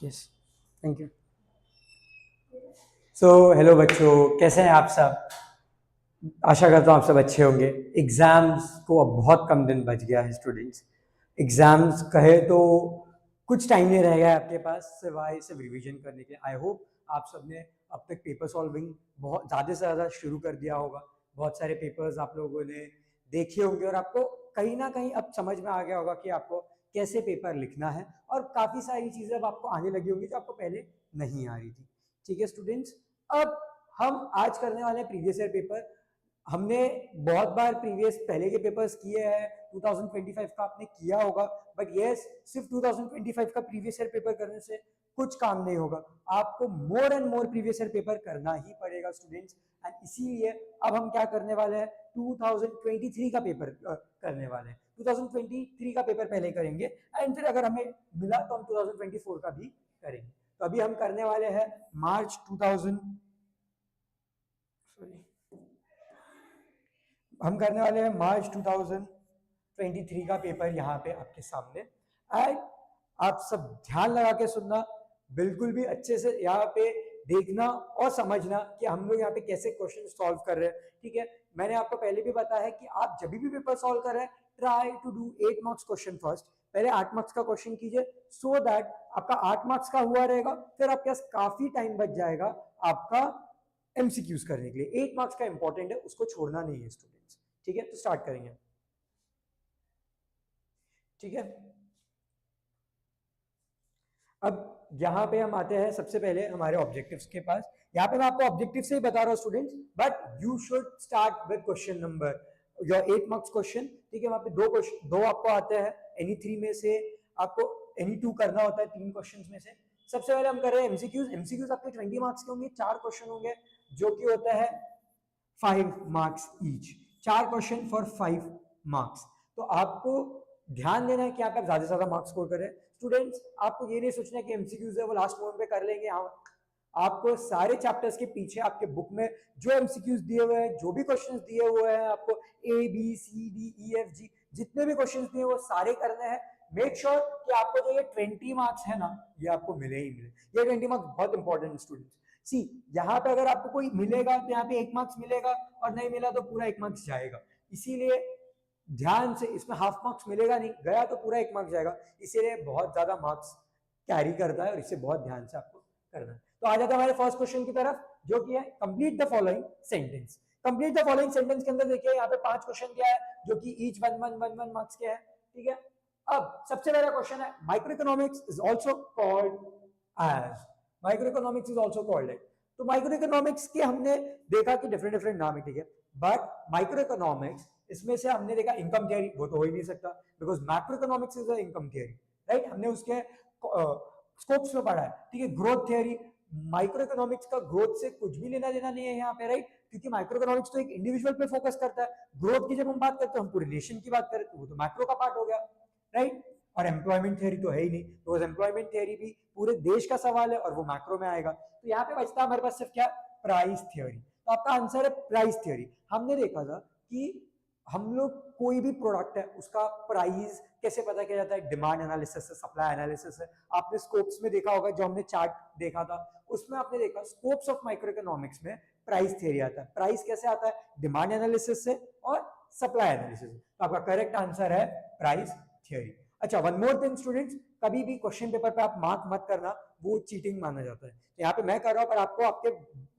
Yes, thank you. So hello बच्चों, कैसे हैं आप सब? आशा करता हूँ आप सब अच्छे होंगे। एग्ज़ाम्स को अब बहुत कम दिन बच गया है स्टूडेंट्स। एग्ज़ाम्स कहे तो कुछ टाइम नहीं रह गया है आपके पास सिवाय सिर्फ रिवीजन करने के। आई होप आप सब ने अब तक पेपर सॉल्विंग बहुत ज़्यादा से ज़्यादा शुरू कर दिया होगा। बहुत सारे पेपर्स आप लोगों ने देखे होंगे और आपको कहीं ना कहीं अब समझ में आ गया होगा कि आपको कैसे पेपर लिखना है, और काफ़ी सारी चीज़ें अब आपको आने लगी होंगी जो आपको पहले नहीं आ रही थी। ठीक है स्टूडेंट्स, अब हम आज करने वाले हैं प्रीवियस ईयर पेपर। हमने बहुत बार प्रीवियस पहले के पेपर्स किए हैं, 2025 का आपने किया होगा, बट यस, सिर्फ 2025 का प्रीवियस ईयर पेपर करने से कुछ काम नहीं होगा। आपको more and more previous year paper करना ही पड़ेगा स्टूडेंट्स। एंड इसीलिए अब हम क्या करने वाले हैं, 2023 का पेपर करने वाले हैं। 2023 का पेपर पहले करेंगे एंड फिर अगर हमें मिला तो हम 2024 का भी करेंगे। तो अभी हम करने वाले हैं मार्च 2000 सॉरी हम करने वाले हैं मार्च 2023 का पेपर यहाँ पे आपके सामने। एंड आप सब ध्यान लगा के सुनना, बिल्कुल भी अच्छे से यहाँ पे देखना और समझना कि हम लोग यहाँ पे कैसे क्वेश्चन सॉल्व कर रहे हैं। ठीक है, मैंने आपको पहले भी बताया है कि आप जब भी पेपर सॉल्व कर रहे हैं, try to do 8 marks question first. पहले 8 मार्क्स का क्वेश्चन कीजिए, सो दैट आपका 8 मार्क्स का हुआ रहेगा, फिर आपके पास काफी टाइम बच जाएगा आपका एमसीक्यूज करने के लिए। 8 मार्क्स का इंपॉर्टेंट है, उसको छोड़ना नहीं है स्टूडेंट्स। ठीक है, तो स्टार्ट करेंगे। ठीक है, अब यहाँ पे हम आते हैं सबसे पहले हमारे ऑब्जेक्टिव्स के पास। यहाँ पे मैं आपको ऑब्जेक्टिव से ही बता रहा हूँ students, but you should start with question number your 8 marks question. ठीक है, वहाँ पे दो क्वेश्चन, दो आपको आते हैं एनी थ्री में से, आपको एनी टू करना होता है तीन क्वेश्चन में से। सबसे पहले हम कर रहे हैं एमसीक्यूज। एमसीक्यूज आपके 20 मार्क्स के होंगे, चार क्वेश्चन होंगे जो कि होता है 5 मार्क्स ईच। चार क्वेश्चन फॉर 5 मार्क्स। तो आपको ध्यान देना है कि आप ज्यादा से ज्यादा मार्क्स स्कोर करें स्टूडेंट्स। आपको ये नहीं सोचना कि एमसीक्यूज है वो लास्ट मोमेंट पे कर लेंगे। हाँ, आपको सारे चैप्टर्स के पीछे आपके बुक में जो एमसीक्यूज दिए हुए हैं, जो भी क्वेश्चंस दिए हुए हैं आपको, A B C D E F G, जितने भी क्वेश्चंस दिए वो सारे करने हैं। मेक श्योर कि आपको जो ये 20 मार्क्स है ना, ये आपको मिले ही मिले। ये 20 मार्क्स बहुत इंपॉर्टेंट स्टूडेंट्स। सी, यहाँ पे अगर आपको कोई मिलेगा तो यहाँ पे 1 मार्क्स मिलेगा, और नहीं मिला तो पूरा 1 मार्क्स जाएगा। इसीलिए ध्यान से, इसमें हाफ मार्क्स मिलेगा नहीं, गया तो पूरा 1 मार्क्स जाएगा। इसीलिए बहुत ज्यादा मार्क्स कैरी करता है और इसे बहुत ध्यान से आपको करना है। तो आ जाता है हमारे फर्स्ट क्वेश्चन की तरफ, जो कि है complete the following sentence. Complete the following sentence के अंदर देखिए यहाँ पे 5 क्वेश्चन दिया है जो कि ईच वन मार्क्स के है। ठीक है, अब सबसे पहला क्वेश्चन है, microeconomics is also called as, microeconomics is also called है। तो माइक्रो इकोनॉमिक्स के हमने देखा कि डिफरेंट डिफरेंट नाम है। ठीक है, बट माइक्रो इकोनॉमिक्स, इसमें से हमने देखा इनकम थियरी, वो तो हो ही नहीं सकता, because macro economics is income theory, right. हमने उसके स्कोप्स में पढ़ा है। ठीक है, ग्रोथ थियरी, माइक्रो इकोनॉमिक्स का ग्रोथ से कुछ भी लेना देना नहीं है यहाँ पे, राइट, क्योंकि माइक्रो इकोनॉमिक्स तो एक इंडिविजुअल पे फोकस करता है। ग्रोथ की जब हम बात करते हैं, हम पूरे नेशन की बात करें, तो वो तो मैक्रो का पार्ट हो गया, राइट। और एम्प्लॉयमेंट थियरी तो है ही नहीं, तो एम्प्लॉयमेंट थियरी भी पूरे देश का सवाल है और वो मैक्रो में आएगा। तो यहाँ पे बचता हमारे पास सिर्फ क्या, प्राइस थियरी। तो आपका आंसर है प्राइस थियरी। हमने देखा था कि हम लोग कोई भी प्रोडक्ट है उसका प्राइस कैसे पता किया जाता है, डिमांड एनालिसिस से, सप्लाई एनालिसिस से। आपने स्कोप्स में देखा होगा, जो हमने चार्ट देखा था उसमें आपने देखा स्कोप्स ऑफ माइक्रो इकोनॉमिक्स में प्राइस थियरी आता है। प्राइस कैसे आता है, डिमांड एनालिसिस से और सप्लाई एनालिसिस से। तो आपका करेक्ट आंसर है प्राइस थियरी। अच्छा, वन मोर थिंग स्टूडेंट्स, कभी भी क्वेश्चन पेपर पे आप मार्क मत करना, वो चीटिंग माना जाता है। यहाँ पे मैं कर रहा हूँ, पर आपको आपके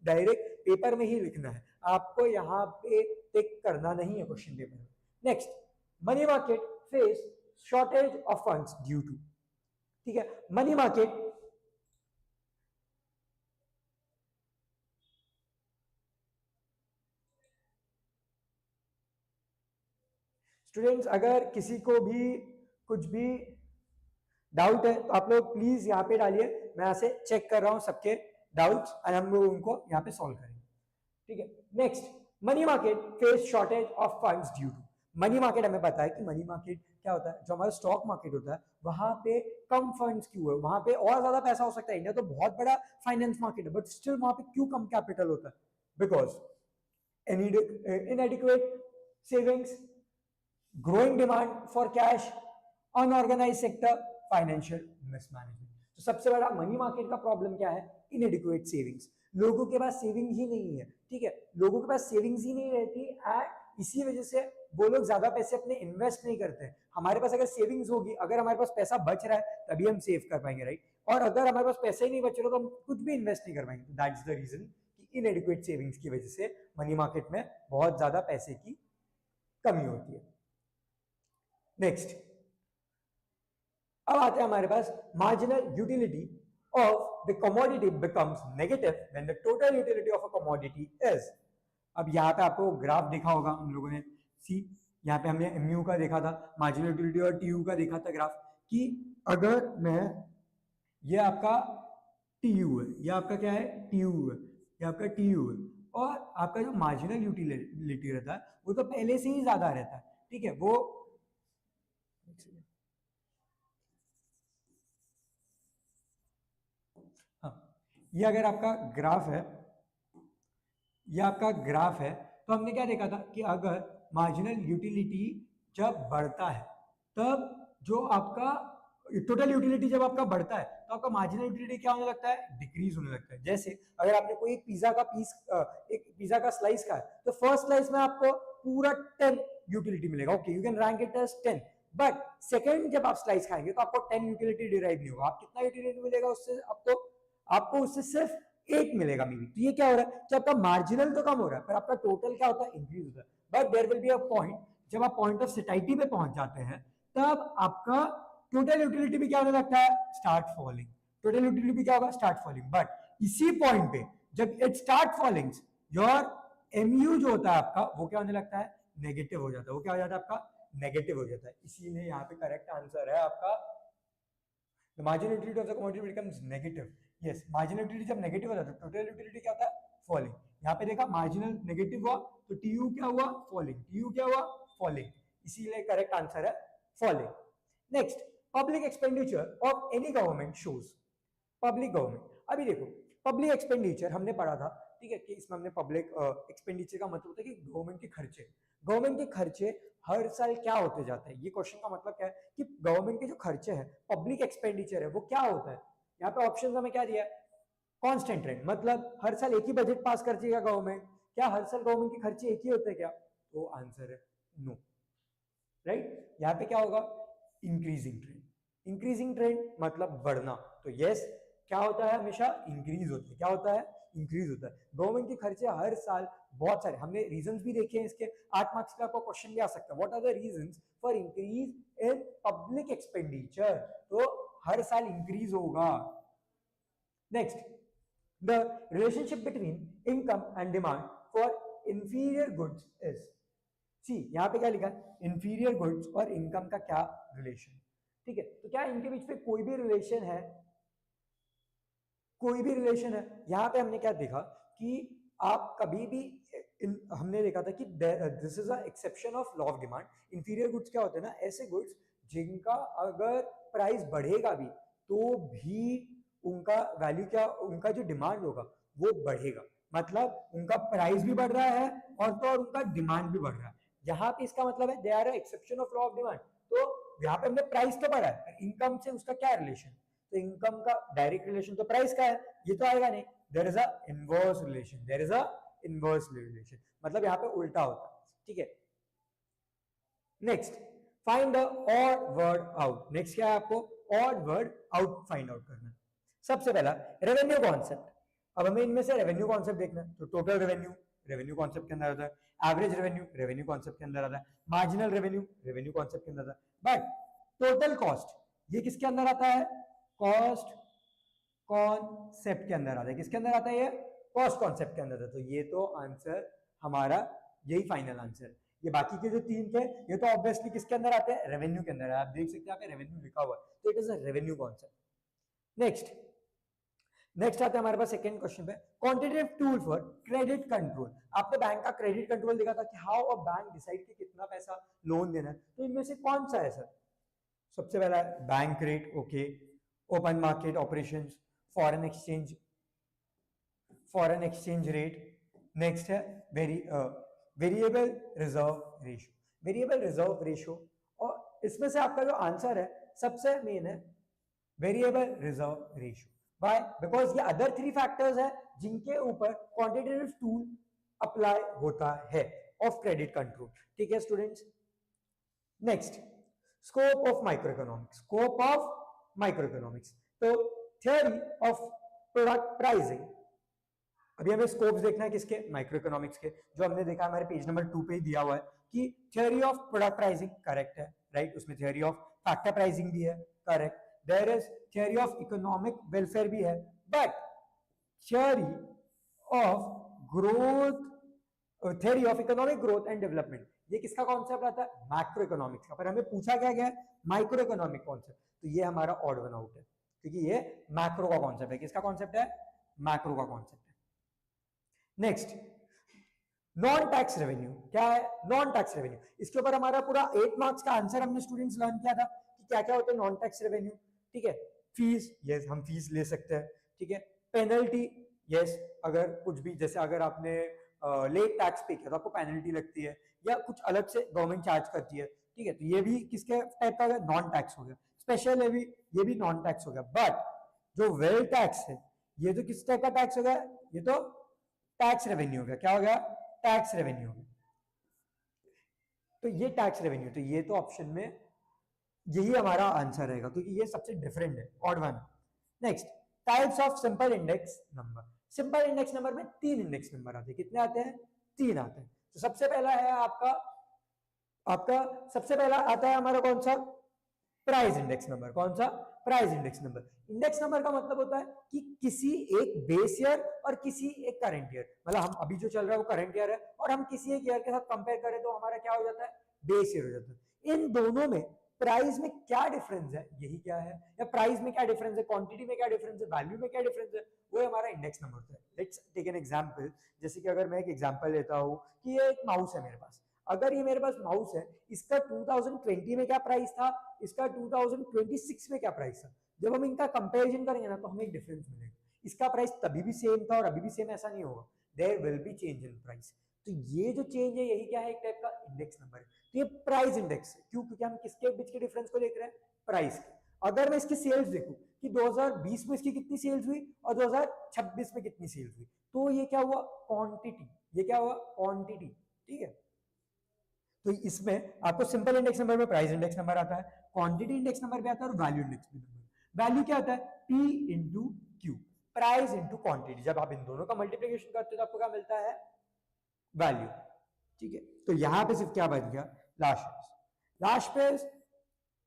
डायरेक्ट पेपर में ही लिखना है, आपको यहाँ पे टिक करना नहीं है क्वेश्चन पेपर में। Next, money market face shortage of funds due to. ठीक है, मनी मार्केट, स्टूडेंट्स अगर किसी को भी कुछ भी डाउट है तो आप लोग प्लीज यहाँ पे डालिए, मैं यहाँ से चेक कर रहा हूँ सबके डाउट्स और हम लोग उनको यहाँ पे सॉल्व करेंगे। ठीक है, next, money market face shortage of funds due to. Money market, हमें पता है कि मनी मार्केट क्या होता है, जो हमारा स्टॉक मार्केट होता है वहां पे कम फंड्स क्यों है, वहां पे और ज्यादा पैसा हो सकता है। इंडिया तो बहुत बड़ा फाइनेंस मार्केट है, बट स्टिल वहां पे क्यों कम कैपिटल होता है, because inadequate savings, growing demand for cash, unorganized sector, financial mismanagement। तो सबसे बड़ा मनी मार्केट का प्रॉब्लम क्या है? इनएडिक्वेट सेविंग्स। लोगों के पास सेविंग ही नहीं है, ठीक है, लोगों के पास सेविंग्स ही नहीं रहती एंड इसी वजह से वो लोग ज्यादा पैसे अपने इन्वेस्ट नहीं करते। हमारे पास अगर सेविंग्स होगी, अगर हमारे पास पैसा बच रहा है तभी हम सेव कर पाएंगे, राइट? और अगर हमारे पास पैसा ही नहीं बच रहा तो हम कुछ भी इन्वेस्ट नहीं कर पाएंगे। तो दैट्स द रीजन कि इनएडिक्वेट सेविंग्स की वजह से मनी मार्केट में बहुत ज्यादा पैसे की कमी होती है। नेक्स्ट, अब आते हैं हमारे पास marginal utility of the commodity becomes negative when the total utility of a commodity is. अब यहाँ पे आपको ग्राफ देखा होगा हम लोगों ने, सी यहाँ पे हमने MU का देखा था, मार्जिनल यूटिलिटी और TU का देखा था ग्राफ, कि अगर मैं, ये आपका TU है, ये आपका क्या है? TU है, ये आपका TU है, और आपका जो मार्जिनल यूटिलिटी रहता है वो तो पहले से ही ज्यादा रहता है, ठीक है, वो ये अगर आपका ग्राफ है, ये आपका ग्राफ है, तो हमने क्या देखा था कि अगर मार्जिनल यूटिलिटी जब बढ़ता है तब जो आपका टोटल यूटिलिटी जब आपका बढ़ता है तो आपका मार्जिनल यूटिलिटी क्या होने लगता है? डिक्रीज होने लगता है। जैसे अगर आपने कोई पिज्जा का पीस, एक पिज्जा का स्लाइस खाया तो फर्स्ट स्लाइस में आपको पूरा 10 यूटिलिटी मिलेगा, okay, you can rank it as 10, but second जब आप स्लाइस खाएंगे तो आपको 10 यूटिलिटी डिराइव नहीं होगा। आप कितना यूटिलिटी मिलेगा उससे? आपको उससे सिर्फ 8 मिलेगा मे बी। तो ये क्या हो रहा है? जब आपका मार्जिनल तो कम हो रहा है पर आपका टोटल क्या होता है? इंक्रीज होता है। But there will be a point, जब आप पॉइंट ऑफ सेटाइटी पे पहुंच जाते हैं तब आपका टोटल यूटिलिटी भी क्या होने लगता है? Start falling. टोटल यूटिलिटी भी क्या होगा? Start falling. बट इसी पॉइंट पे जब it start falling, your MU जो होता है आपका वो क्या होने लगता है? नेगेटिव हो जाता है। वो क्या हो जाता है आपका? नेगेटिव हो जाता है। इसीलिए यहाँ पे करेक्ट आंसर है आपका the marginal utility of the commodity becomes negative. Yes, marginal utility जब नेगेटिव हो जाता है टोटल यूटिलिटी क्या होता है? फॉलिंग। यहाँ पे देखा मार्जिनल नेगेटिव हुआ तो TU क्या हुआ? फॉलिंग। TU क्या हुआ? फॉलिंग। इसीलिए करेक्ट आंसर है falling. Next, public expenditure of any government shows. Public government, अभी देखो पब्लिक एक्सपेंडिचर हमने पढ़ा था, ठीक है, कि इसमें हमने पब्लिक एक्सपेंडिचर का मतलब होता है कि गवर्नमेंट के खर्चे। गवर्नमेंट के खर्चे हर साल क्या होते जाते हैं? ये क्वेश्चन का मतलब क्या है कि गवर्नमेंट के जो खर्चे हैं, पब्लिक एक्सपेंडिचर है, वो क्या होता है? यहाँ पे ऑप्शन हमें क्या दिया है? कांस्टेंट रेट, मतलब हर साल एक ही बजट पास करती है गवर्नमेंट। क्या हर साल गवर्नमेंट के खर्चे एक ही होते हैं क्या? तो आंसर है नो, राइट। यहाँ पे क्या होगा? Increasing trend. इंक्रीजिंग ट्रेंड मतलब बढ़ना, तो यस क्या होता है? हमेशा इंक्रीज होता है। क्या होता है? इंक्रीज होता है। गवर्नमेंट के खर्चे हर साल बहुत सारे, हमने रीजंस भी देखे हैं इसके, 8 मार्क्स का आपको क्वेश्चन भी आ सकता है, what are the reasons for increase in public expenditure? तो हर साल इंक्रीज होगा। Next, the relationship between income and demand for inferior goods is. See यहाँ पे क्या लिखा है? इंफीरियर गुड्स और इनकम का क्या रिलेशन? ठीक है, तो क्या इनके बीच में कोई भी रिलेशन है? कोई भी रिलेशन है? यहाँ पे हमने क्या देखा कि आप कभी भी हमने देखा था कि this is a exception of law of demand. Inferior goods क्या होते हैं ना? ऐसे गुड्स जिनका अगर प्राइस बढ़ेगा भी तो भी उनका वैल्यू क्या, उनका जो डिमांड होगा वो बढ़ेगा, मतलब उनका प्राइस भी बढ़ रहा है और तो और उनका डिमांड भी बढ़ रहा है। यहाँ पे इसका मतलब है they are exception of law of demand. तो यहाँ पे हमने प्राइस तो बढ़ा है, इनकम से उसका क्या रिलेशन? तो इनकम का डायरेक्ट रिलेशन तो प्राइस का है, ये तो आएगा नहीं। There is a inverse relation, there is a inverse relation, मतलब यहाँ पे उल्टा होता है, ठीक है। Next, find the odd word out. Next क्या है? आपको odd word out find out करना है। सबसे पहला रेवेन्यू कॉन्सेप्ट। अब हमें इनमें से रेवेन्यू कॉन्सेप्ट देखना है, तो टोटल रेवेन्यू रेवेन्यू कॉन्सेप्ट के अंदर आता है, एवरेज रेवेन्यू रेवेन्यू कॉन्सेप्ट के अंदर आता है, मार्जिनल रेवेन्यू रेवेन्यू कॉन्सेप्ट के अंदर आता है, बट टोटल कॉस्ट ये किसके अंदर आता है? कॉस्ट कॉन्सेप्ट के अंदर आता है। किसके अंदर आता है? ये कॉस्ट कॉन्सेप्ट के अंदर आता है। तो ये तो आंसर हमारा यही फाइनल आंसर है। ये बाकी के जो 3 थे ये तो ऑब्वियसली किसके अंदर आते हैं? रेवेन्यू के अंदर है। आप देख सकते हैं यहाँ पे रेवेन्यू लिखा हुआ है, तो it is a revenue concept. Next आता है हमारे पास सेकंड क्वेश्चन पे, quantitative tool for credit control. आपने बैंक का क्रेडिट कंट्रोल देखा था कि हाउ अ बैंक डिसाइड कि कितना पैसा लोन देना है, तो इनमें से कौन सा है सर? सबसे पहला bank rate, okay, open market operations, foreign exchange rate. Next है variable reserve ratio. Variable reserve ratio, और इसमें से आपका जो आंसर है सबसे मेन है variable reserve ratio. By because ये अदर 3 फैक्टर्स है जिनके ऊपर क्वांटिटेटिव टूल अप्लाई होता है ऑफ क्रेडिट कंट्रोल। ठीक है students. Next, scope of micro economics. Scope of micro economics, तो थ्योरी ऑफ प्रोडक्ट प्राइसिंग। अभी हमें स्कोप्स देखना है किसके, माइक्रो इकोनॉमिक्स के, जो हमने देखा हमारे पेज नंबर 2 पे ही दिया हुआ है कि theory of product pricing correct है, राइट। उसमें थ्योरी ऑफ फैक्टर प्राइसिंग भी है, correct. There is theory of economic welfare भी है, but theory of growth, theory of economic growth and development, ये किसका कॉन्सेप्ट आता है, मैक्रो इकोनॉमिक्स का। पर हमें पूछा क्या गया है, माइक्रो इकोनॉमिक कॉन्सेप्ट, तो ये हमारा ऑड वन आउट है क्योंकि ये मैक्रो का कॉन्सेप्ट है। किसका कॉन्सेप्ट है, मैक्रो का कॉन्सेप्ट है। Next, non tax revenue. क्या है नॉन टैक्स रेवेन्यू, इसके ऊपर हमारा पूरा 8 मार्क्स का आंसर हमने स्टूडेंट्स लर्न किया था कि क्या क्या होता है नॉन टैक्स रेवेन्यू। ठीक है, फीस, यस हम फीस ले सकते हैं। ठीक है, पेनल्टी, यस अगर कुछ भी, जैसे अगर आपने लेट टैक्स पे किया तो आपको पेनल्टी लगती है या कुछ अलग से गवर्नमेंट चार्ज करती है। ठीक है, तो ये भी किसके टाइप का नॉन टैक्स हो गया। स्पेशल है भी, ये भी नॉन टैक्स हो गया। बट जो वेल टैक्स है ये तो किस टाइप का टैक्स हो गया, ये तो टैक्स रेवेन्यू हो गया। क्या हो गया, टैक्स रेवेन्यू हो गया। तो ये टैक्स रेवेन्यू, तो ये तो ऑप्शन में यही हमारा आंसर रहेगा क्योंकि ये सबसे डिफरेंट है, odd one. Next, types of simple index number. Simple index number में 3 इंडेक्स नंबर आते हैं। कितने आते हैं, 3 आते हैं। तो सबसे पहला है आपका सबसे पहला आता है हमारा कौन सा, प्राइस इंडेक्स नंबर। कौन सा, price index number. Index number का मतलब होता है कि किसी एक बेस ईयर और किसी एक करंट ईयर, मतलब हम अभी जो चल रहा है वो करंट ईयर है और हम किसी एक ईयर के साथ कंपेयर करें तो हमारा क्या हो जाता है, बेस ईयर हो जाता है। इन दोनों में प्राइस में क्या डिफरेंस है, यही क्या है, या प्राइस में क्या डिफरेंस है, क्वांटिटी में क्या डिफरेंस है, वैल्यू में क्या डिफरेंस है, वो हमारा इंडेक्स नंबर होता है। Let's take an example. जैसे कि अगर मैं एक एग्जांपल लेता हूं कि ये एक माउस है मेरे पास। अगर ये मेरे पास माउस है, इसका 2020 में क्या प्राइस था, इसका 2026 में क्या प्राइस था, जब हम इनका कंपैरिजन करेंगे ना तो हमें एक डिफरेंस मिलेगा। इसका प्राइस तभी भी सेम था और अभी भी सेम, ऐसा नहीं होगा, there will be change in price. तो ये जो चेंज है यही क्या है, एक टाइप का इंडेक्स नंबर है। तो ये प्राइस इंडेक्स है, क्यों, क्योंकि हम किसके बीच के डिफरेंस को देख रहे हैं, प्राइस के। अगर मैं इसकी सेल्स देखूं कि 2020 में इसकी कितनी सेल्स हुई और 2026 में कितनी सेल्स हुई, तो ये क्या हुआ, क्वांटिटी, ये क्या हुआ, क्वांटिटी। ठीक है, तो इसमें आपको सिंपल इंडेक्स नंबर में प्राइस इंडेक्स नंबर आता है, क्वांटिटी इंडेक्स नंबर भी आता है और वैल्यू इंडेक्स नंबर। वैल्यू क्या होता है, P into Q, price into quantity. जब आप इन दोनों का मल्टीप्लिकेशन करते हो तो आपको क्या मिलता है, वैल्यू। ठीक है, तो यहां पे सिर्फ क्या बच गया, लास्ट पेज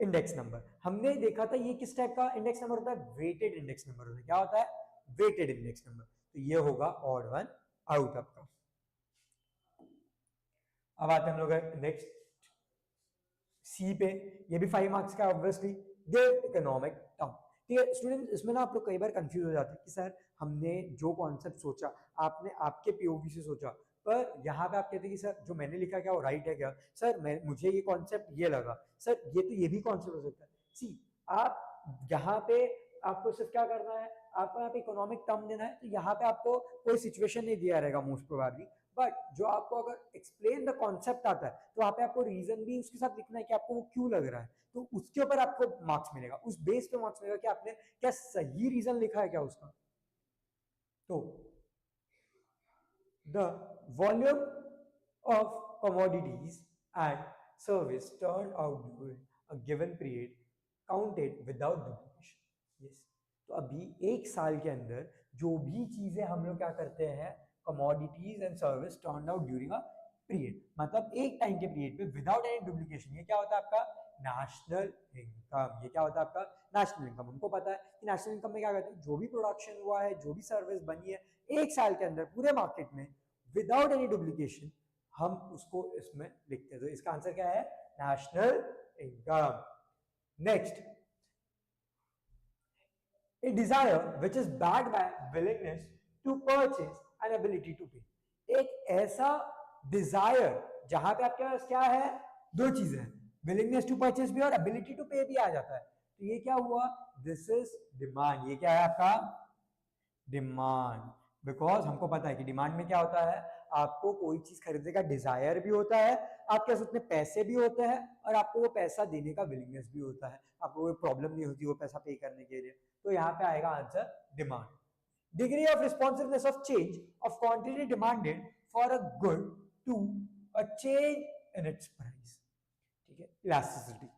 इंडेक्स नंबर। हमने देखा था ये किस टाइप का इंडेक्स नंबर होता है, वेटेड इंडेक्स नंबर होता है। क्या होता है, वेटेड इंडेक्स नंबर। तो ये होगा ऑड वन आउट आपका। अब आते हैं हम लोग नेक्स्ट सी पे। ये भी 5 मार्क्स का ऑब्वियसली, गिव इकोनॉमिक टर्म। ठीक है स्टूडेंट, इसमें ना आप लोग कई बार कंफ्यूज हो जाते हैं कि सर हमने जो कॉन्सेप्ट सोचा, आपने आपके पीओवी से सोचा, पर यहाँ पे आप कहते हैं कि सर जो मैंने लिखा क्या वो राइट है क्या, सर मुझे ये कॉन्सेप्ट ये लगा, सर ये तो ये भी कॉन्सेप्ट हो सकता है। सी, आप यहाँ पे आपको सिर्फ क्या करना है, आपको यहाँ पे इकोनॉमिक टर्म देना है। तो यहाँ पे आपको कोई सिचुएशन नहीं दिया रहेगा मोस्ट प्रोबेबली, बट जो आपको अगर एक्सप्लेन द कॉन्सेप्ट आता है तो वहां पे आपको रीजन भी उसके साथ लिखना है कि आपको वो क्यों लग रहा है, तो उसके ऊपर आपको मार्क्स मिलेगा, उस बेस पे मार्क्स मिलेगा कि आपने क्या सही रीजन लिखा है क्या उसका। तो the volume of commodities and service turn out during a given period counted without duplication. Yes, तो अभी एक साल के अंदर जो भी चीजें हम लोग क्या करते हैं, commodities and service turn out during a period, मतलब एक टाइम के पीरियड पे विदाउट एनी डुप्लीकेशन, ये क्या होता है आपका नेशनल इनकम। ये क्या होता है आपका नेशनल इनकम। हमको पता है कि नेशनल इनकम में क्या कहते हैं, जो भी प्रोडक्शन हुआ है, जो भी सर्विस बनी है एक साल के अंदर पूरे मार्केट में विदाउट एनी डुप्लीकेशन, हम उसको इसमें लिखते हैं। तो इसका आंसर क्या है, national income. Next, a desire which is backed by willingness to purchase and ability to pay। एक ऐसा डिजायर जहां पे आपके पास क्या है, दो चीजें हैं, विलिंगनेस टू परचेस भी और एबिलिटी टू पे भी आ जाता है। तो ये क्या हुआ, दिस इज डिमांड। ये क्या है आपका डिमांड, बिकॉज हमको पता है कि डिमांड में क्या होता है, आपको कोई चीज खरीदने का डिजायर भी होता है, आपके पास उतने पैसे भी होते हैं और आपको वो पैसा देने का विलिंगनेस भी होता है, आपको कोई प्रॉब्लम नहीं होती वो पैसा पे करने के लिए। तो यहाँ पे आएगा answer demand. Degree of responsiveness of change of quantity demanded for a good to a change in its price. ठीक है, इलास्टिसिटी।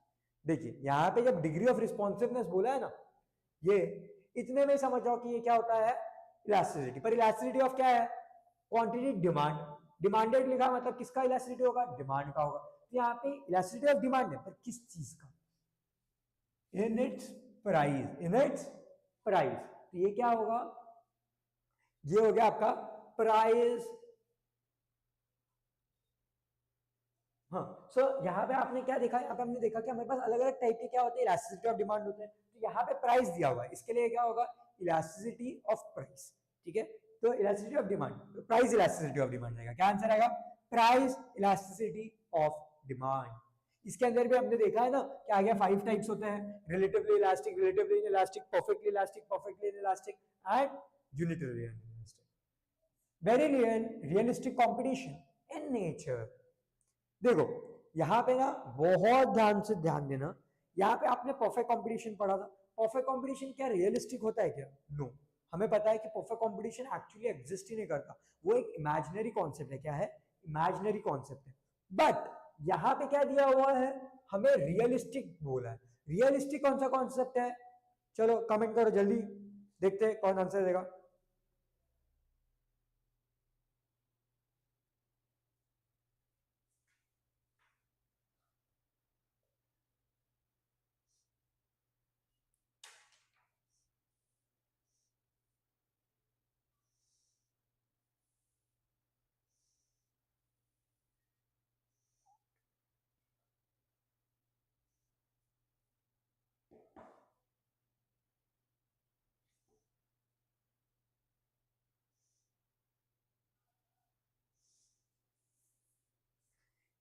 देखिए यहाँ पे जब डिग्री ऑफ रिस्पॉन्सिवनेस बोला है ना, ये इतने में समझ जाओ कि ये क्या होता है, इलास्टिसिटी। पर इलास्टिसिटी ऑफ क्या है, क्वांटिटी डिमांड। डिमांडेड लिखा मतलब किसका इलास्टिसिटी होगा, डिमांड का होगा। तो यहाँ पे इलास्टिसिटी ऑफ डिमांड है, पर किस चीज का, इन इट्स प्राइस, इन इट्स प्राइस। तो ये क्या होगा, ये हो गया आपका प्राइस। हाँ, सो यहाँ पे आपने क्या देखा, यहाँ पे हमने देखा कि हमारे पास अलग अलग टाइप के क्या होते हैं, इलास्टिसिटी ऑफ डिमांड होते हैं। तो यहाँ पे प्राइस दिया हुआ है, इसके लिए क्या होगा, इलास्टिसिटी ऑफ प्राइस। ठीक है, तो elasticity of demand, price elasticity of demand रहेगा। क्या आंसर आएगा, प्राइस इलास्टिसिटी ऑफ डिमांड। इसके अंदर भी हमने देखा है ना कि आ गया 5 टाइप्स होते हैं, relatively elastic, relatively inelastic, perfectly elastic, perfectly inelastic and unitary inelastic. Very realistic competition in nature. देखो यहाँ पे ना बहुत ध्यान से ध्यान देना, यहाँ पे आपने परफेक्ट कंपटीशन पढ़ा था। परफेक्ट कंपटीशन क्या रियलिस्टिक होता है क्या, नो। हमें पता है कि परफेक्ट कंपटीशन एक्चुअली एग्जिस्ट ही नहीं करता, वो एक इमेजिनरी कॉन्सेप्ट है। क्या है, इमेजिनरी कॉन्सेप्ट है। बट यहाँ पे क्या दिया हुआ है, हमें रियलिस्टिक बोला है। रियलिस्टिक कौन सा कॉन्सेप्ट है, चलो कमेंट करो जल्दी, देखते हैं कौन आंसर देगा।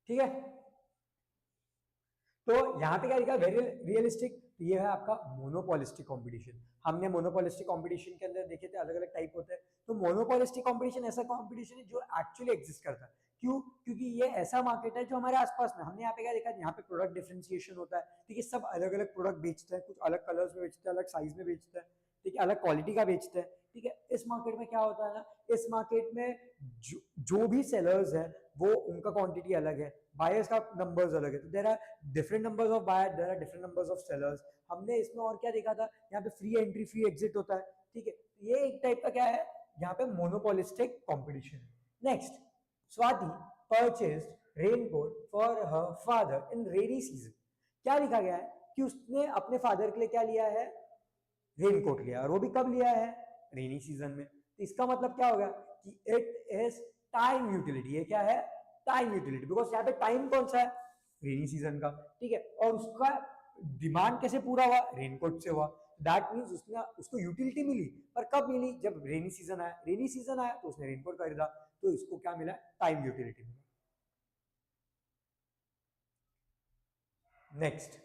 ठीक है, तो यहाँ पे क्या लिखा, वेरी रियलिस्टिक। ये है आपका मोनोपोलिस्टिक कंपटीशन। हमने मोनोपोलिस्टिक कंपटीशन के अंदर देखे थे अलग अलग टाइप होते हैं। तो मोनोपोलिस्टिक कंपटीशन ऐसा कंपटीशन है जो एक्चुअली एग्जिस्ट करता है। क्यों, क्योंकि ये ऐसा मार्केट है जो हमारे आसपास में। हमने यहाँ पे क्या देखा, यहाँ पे प्रोडक्ट डिफरेंशिएशन होता है। ठीक है, सब अलग अलग प्रोडक्ट बेचते हैं, कुछ अलग कलर्स में बेचते हैं, अलग साइज में बेचते हैं, ठीक है, अलग क्वालिटी का बेचते हैं। ठीक है, इस मार्केट में क्या होता है ना, इस मार्केट में जो भी सेलर्स है वो उनका क्वांटिटी अलग है, बायर्स का नंबर्स अलग है। तो there are different numbers of buyer, there are different numbers of sellers. हमने इसमें और क्या देखा था, यहाँ पे फ्री एंट्री फ्री एग्जिट होता है। ठीक है, ये एक टाइप का क्या है, यहाँ पे मोनोपोलिस्टिक कंपटीशन है। Next, Swati purchased raincoat for her father in rainy season. क्या लिखा गया है कि उसने अपने फादर के लिए क्या लिया है, रेनकोट लिया, और वो भी कब लिया है, रेनी सीजन में। तो इसका मतलब क्या होगा कि इट इज टाइम यूटिलिटी। ये क्या है, टाइम यूटिलिटी, बिकॉज यहाँ पे टाइम कौन सा है, रेनी सीजन का। ठीक है, और उसका डिमांड कैसे पूरा हुआ, रेनकोट से हुआ। दैट मींस उसने उसको यूटिलिटी मिली, पर कब मिली, जब रेनी सीजन आया। रेनी सीजन आया तो उसने रेनकोट खरीदा, तो इसको क्या मिला, टाइम यूटिलिटी मिला। Next,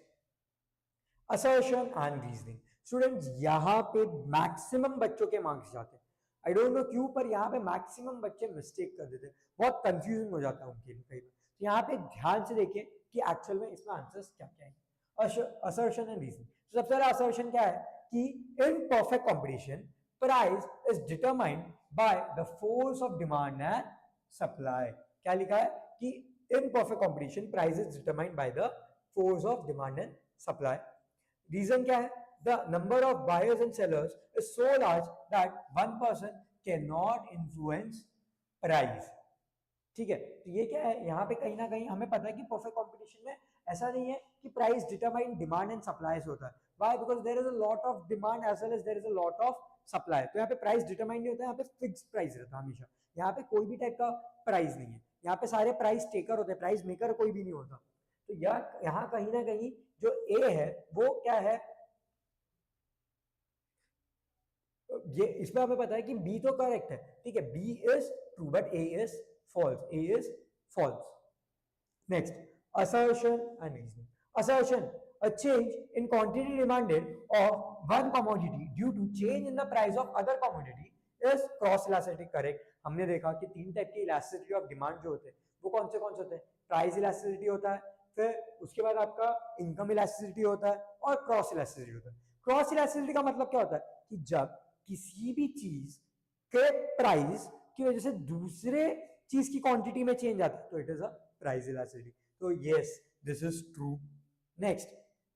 assertion and reasoning. Students यहाँ पे मैक्सिमम बच्चों के मार्क्स जाते हैं। आई डोंट नो क्यों, पर यहाँ पे मैक्सिमम बच्चे मिस्टेक कर देते हैं, बहुत कंफ्यूजन हो जाता है उनके लिए कई बार। तो यहाँ पे ध्यान से देखिए कि एक्चुअल में इसमें आंसर्स क्या क्या है। Assertion and reasoning. सबसे पहला असर्शन क्या है कि in perfect competition price is determined by the force of demand and supply. क्या लिखा है कि in perfect competition price is determined by the force of demand and supply. Reason क्या है, the number of buyers and sellers is so large that one person cannot influence price। ठीक है, तो ये क्या है, यहाँ पे कहीं ना कहीं हमें पता है कि परफेक्ट कंपटीशन में ऐसा नहीं है कि price determine demand and supply से होता है। Why, because there is a lot of demand as well as there is a lot of supply. तो यहाँ पे प्राइस डिटरमाइन नहीं होता है, यहाँ पे फिक्स प्राइस रहता है हमेशा। यहाँ पे कोई भी टाइप का प्राइस नहीं है, यहाँ पे सारे प्राइस टेकर होते हैं, प्राइस मेकर कोई भी नहीं होता। तो यहाँ कहीं ना कहीं जो ए है वो क्या है, ये इसमें हमें पता है कि बी तो करेक्ट है। ठीक है, B is true but A is false, A is false. Next, assertion and reasoning. Assertion, a change in quantity demanded of one commodity due to change in the price of other commodity is cross elasticity correct? हमने देखा कि तीन type की elasticity of demand जो होते हैं वो कौन से होते हैं? प्राइस इलास्टिसिटी होता है, फिर उसके बाद आपका इनकम इलास्टिसिटी होता है और क्रॉस इलास्टिसिटी होता है। क्रॉस इलास्टिसिटी का मतलब क्या होता है कि जब किसी भी चीज के प्राइस की वजह से दूसरे चीज की क्वांटिटी में चेंज आता है तो it is a price elasticity. तो yes, this is true. Next,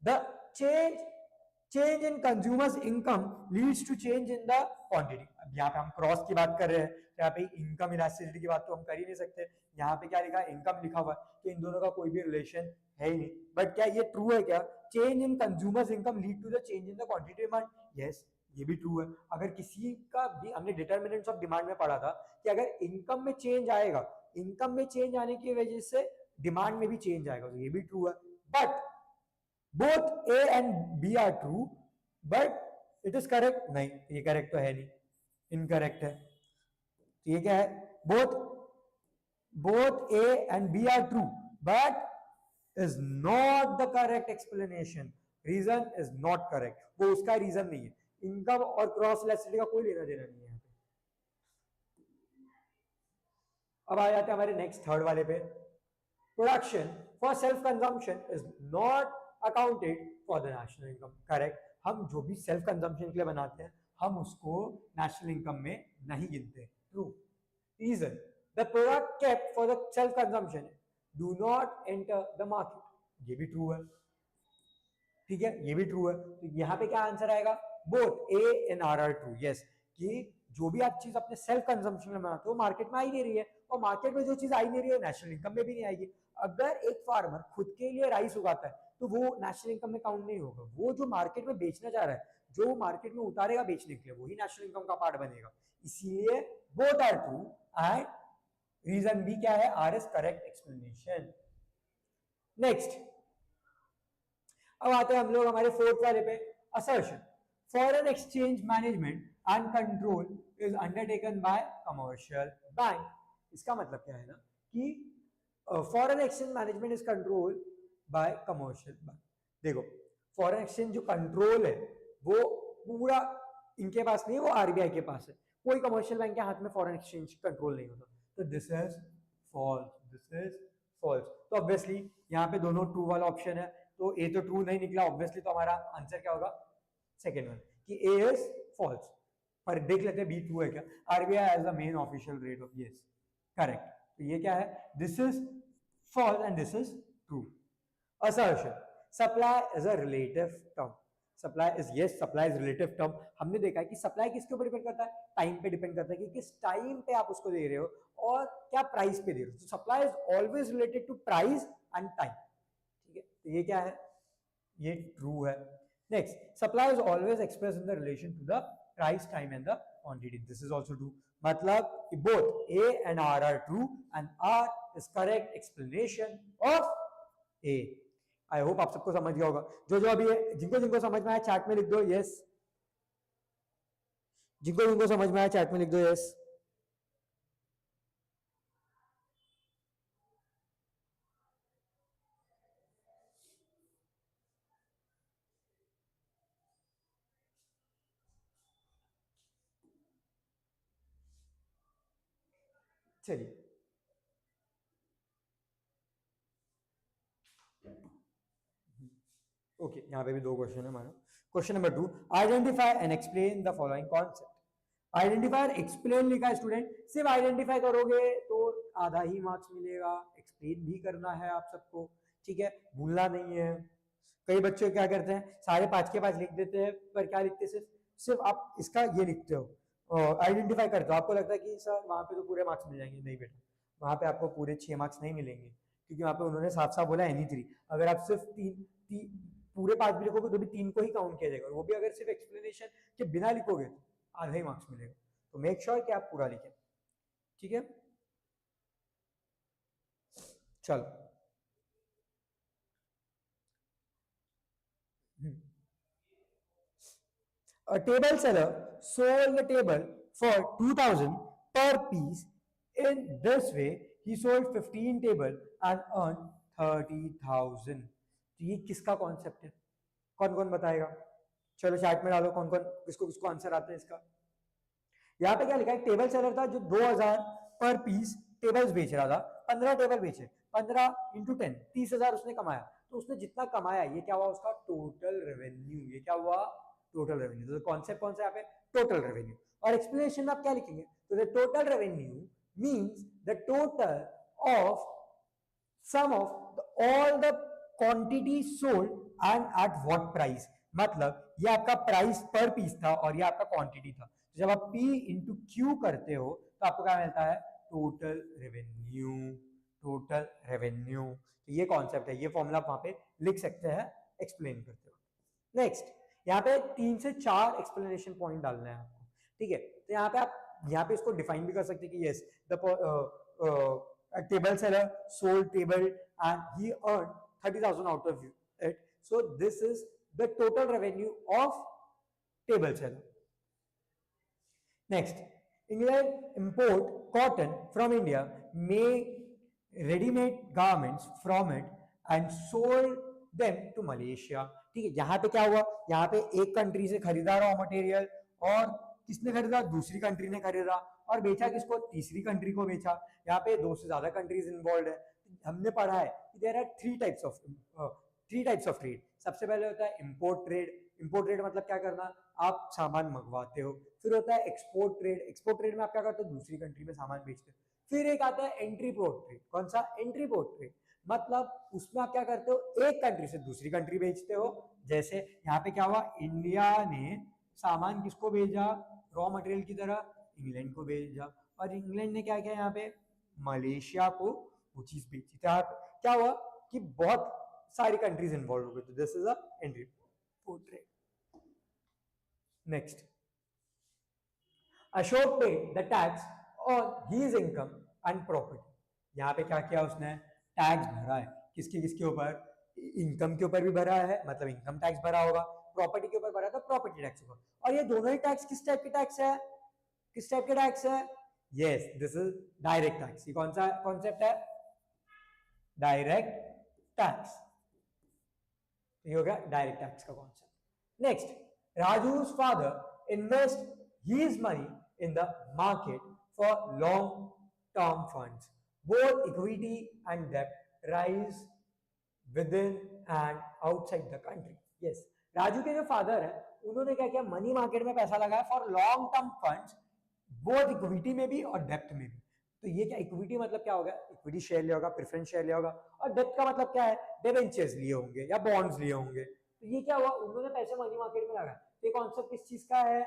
the change in consumers income leads to change in the quantity. अब यहाँ पे हम क्रॉस की बात कर रहे हैं तो यहाँ पे इनकम इलास्टिसिटी की बात तो हम कर ही नहीं सकते। यहाँ पे क्या लिखा है? इनकम लिखा हुआ है, तो इन दोनों का कोई भी रिलेशन है ही नहीं। बट क्या ये ट्रू है क्या? Change in consumers income lead to the change in the quantity demand? Yes, ये भी ट्रू है। अगर किसी का भी, हमने डिटर्मिनेंट्स ऑफ डिमांड में पढ़ा था कि अगर इनकम में चेंज आएगा, इनकम में चेंज आने की वजह से डिमांड में भी चेंज आएगा, तो ये भी ट्रू है। But both A and B are true, but it is correct? नहीं, ये करेक्ट तो है नहीं, इनकरेक्ट है। तो ये क्या है? both A and B are true, but is not the correct explanation. Reason is not correct. वो उसका रीजन नहीं है। इनकम और क्रॉस इलास्टिसिटी का कोई लेना देना नहीं है। अब आ जाते हैं हमारे नेक्स्ट थर्ड वाले पे। Production for self consumption is not accounted for the national income. Correct, हम जो भी सेल्फ कंजम्पशन के लिए बनाते हैं हम उसको नेशनल इनकम में नहीं गिनते। True. Reason, the product kept for the self consumption do not enter the market. ये भी ट्रू है, ठीक है, ये भी ट्रू है। तो यहाँ पे क्या आंसर आएगा? Both A and R are true. Yes, कि जो भी आप चीज अपने सेल्फ कंजम्पशन में बनाते हो मार्केट में आ ही नहीं रही है, और मार्केट में जो चीज आई नहीं रही है नेशनल इनकम में भी नहीं आएगी। अगर एक फार्मर खुद के लिए राइस उगाता है तो वो नेशनल इनकम में काउंट नहीं होगा। वो जो मार्केट में बेचना चाह रहा है, जो मार्केट में उतारेगा बेचने के लिए, वही नेशनल इनकम का पार्ट बनेगा। इसीलिए both are true and reason B क्या है? R is correct explanation. Next, अब आते हैं हम लोग हमारे फोर्थ वाले पे। Assertion, foreign exchange management and control is undertaken by commercial bank. इसका मतलब क्या है ना कि foreign exchange management is control by commercial bank. देखो, फॉरेन एक्सचेंज जो कंट्रोल है वो पूरा इनके पास नहीं है, वो आरबीआई के पास है। कोई कमर्शियल बैंक के हाथ में फॉरेन एक्सचेंज कंट्रोल नहीं होता। तो this is false, this is false. तो ऑब्वियसली यहाँ पे दोनों ट्रू वाला ऑप्शन है, तो ए तो ट्रू नहीं निकला ऑब्वियसली, तो हमारा आंसर क्या होगा? सेकेंड वन, कि ए इज फॉल्स। पर देख लेते हैं बी ट्रू है क्या। RBI as the main official rate of, yes correct. तो ये क्या है? This is false and this is true. Assertion, supply is a relative term. Supply is, yes, supply is relative term. हमने देखा है कि सप्लाई किसके ऊपर डिपेंड करता है? टाइम पे डिपेंड करता है कि किस टाइम पे आप उसको दे रहे हो और क्या प्राइस पे दे रहे हो। तो supply is always related to price and time, ठीक है। तो ये क्या है? ये ट्रू है। Next, supply is always express in the relation to the price, time and the quantity. This is also true. मतलब कि both A and R true and R is correct explanation of A. I hope आप सबको समझ गया होगा। जो जो अभी जिनको जिनको समझ में आया चैट में लिख दो यस। जिनको जिनको समझ में आया चैट में लिख दो यस। चलिए, ओके, यहाँ पे भी दो क्वेश्चन है हमारा। Question number 2, identify and explain the following concept. Identify explain लिखा है स्टूडेंट, सिर्फ आइडेंटिफाई करोगे तो आधा ही मार्क्स मिलेगा। एक्सप्लेन भी करना है आप सबको, ठीक है, भूलना नहीं है। कई बच्चे क्या करते हैं, सारे 5 के 5 लिख देते हैं, पर क्या लिखते हैं? सिर्फ आप इसका ये लिखते हो, आइडेंटिफाई करते हो। आपको लगता है कि सर वहां पे तो पूरे मार्क्स मिल जाएंगे। नहीं बेटा, वहां पे आपको पूरे 6 मार्क्स नहीं मिलेंगे, क्योंकि वहां पे उन्होंने साफ साफ बोला एनी 3। अगर आप सिर्फ पूरे 5 भी लिखोगे तो भी 3 को ही काउंट किया जाएगा, वो भी अगर सिर्फ एक्सप्लेनेशन के बिना लिखोगे तो आधा ही मार्क्स मिलेगा। तो मेक श्योर कि आप पूरा लिखें, ठीक है। चलो, a table seller sold the table for 2000 per piece. In this way he sold 15 table and earned 30,000. तो ये किसका कॉन्सेप्ट है? कौन कौन बताएगा? चलो चैट में डालो कौन कौन, किसको किसको आंसर आता है इसका। यहाँ पे क्या लिखा है, टेबल सेलर था जो 2000 पर पीस टेबल्स बेच रहा था, 15 टेबल बेचे, 15 × 10 30,000 उसने कमाया। तो उसने जितना कमाया ये क्या हुआ, उसका टोटल रेवेन्यू, ये क्या हुआ, टोटल रेवेन्यू। तो कॉन्सेप्ट कौन सा यहाँ पे, टोटल रेवेन्यू। और एक्सप्लेनेशन में आप क्या लिखेंगे, तो the total revenue means the total of sum of all the quantity sold and at what price. मतलब ये आपका प्राइस पर पीस था और ये आपका क्वांटिटी था। तो जब आप P इंटू क्यू करते हो तो आपको क्या मिलता है, टोटल रेवेन्यू, टोटल रेवेन्यू। तो ये कॉन्सेप्ट है, ये फॉर्मूला आप वहां पे लिख सकते हैं एक्सप्लेन करते हो। नेक्स्ट, यहाँ पे 3 से 4 एक्सप्लेनेशन पॉइंट डालना है आपको, ठीक है। तो यहाँ पे आप यहाँ पे इसको डिफाइन भी कर सकते हैं कि yes the a table seller sold table and he earned 30,000 out of it. So this is the total revenue of table seller. Next, England import cotton from India, make ready-made garments from it and sold them to Malaysia. ठीक है, यहाँ पे क्या हुआ, यहाँ पे एक country से खरीदा रॉ मटेरियल और किसने खरीदा, दूसरी कंट्री ने खरीदा और बेचा किसको, तीसरी कंट्री को बेचा। यहाँ पे 2 से ज्यादा कंट्रीज इन्वॉल्व है। हमने पढ़ा है कि there are 3 types of trade. सबसे पहले होता है इंपोर्ट ट्रेड। इंपोर्ट ट्रेड मतलब क्या करना, आप सामान मंगवाते हो। फिर होता है एक्सपोर्ट ट्रेड। एक्सपोर्ट ट्रेड में आप क्या करते हो, दूसरी कंट्री में सामान बेचते हो। फिर एक आता है एंट्री पोर्ट ट्रेड। कौन सा, एंट्री पोर्ट ट्रेड। मतलब उसमें आप क्या करते हो, एक कंट्री से दूसरी कंट्री बेचते हो। जैसे यहाँ पे क्या हुआ, इंडिया ने सामान किसको भेजा, रॉ मटेरियल की तरह इंग्लैंड को भेजा और इंग्लैंड ने क्या किया, यहाँ पे मलेशिया को वो चीज बेची। तो क्या हुआ कि बहुत सारी कंट्रीज इन्वॉल्व हो गई। तो this is a entry port trade. Next, Ashok paid the tax on his income and property. यहाँ पे क्या किया उसने, टैक्स भरा है, किसके किसके ऊपर, इनकम के ऊपर भी भरा है, मतलब इनकम टैक्स भरा होगा, प्रॉपर्टी के ऊपर भरा तो प्रॉपर्टी टैक्स होगा। और ये दोनों ही टैक्स किस टाइप के टैक्स है, किस टाइप के टैक्स है, yes this is direct tax. ये कौन सा कॉन्सेप्ट है, डायरेक्ट टैक्स। ये हो गया डायरेक्ट टैक्स का कॉन्सेप्ट। नेक्स्ट, राजू's father invest his money in the market for long term funds. Both equity and debt rise within and outside the country. Yes, Raju के जो फादर है उन्होंने क्या किया, मनी मार्केट में पैसा लगाया for long term funds, both equity में भी और डेप्थ में भी। तो ये क्या, इक्विटी मतलब क्या होगा, इक्विटी शेयर लिया होगा, प्रेफरेंस शेयर लिया होगा। और डेप्थ का मतलब क्या है, डिबेंचर्स लिए होंगे या बॉन्ड्स लिए होंगे। तो ये क्या हुआ, उन्होंने पैसे मनी मार्केट में लगाया। ये कॉन्सेप्ट किस चीज का है,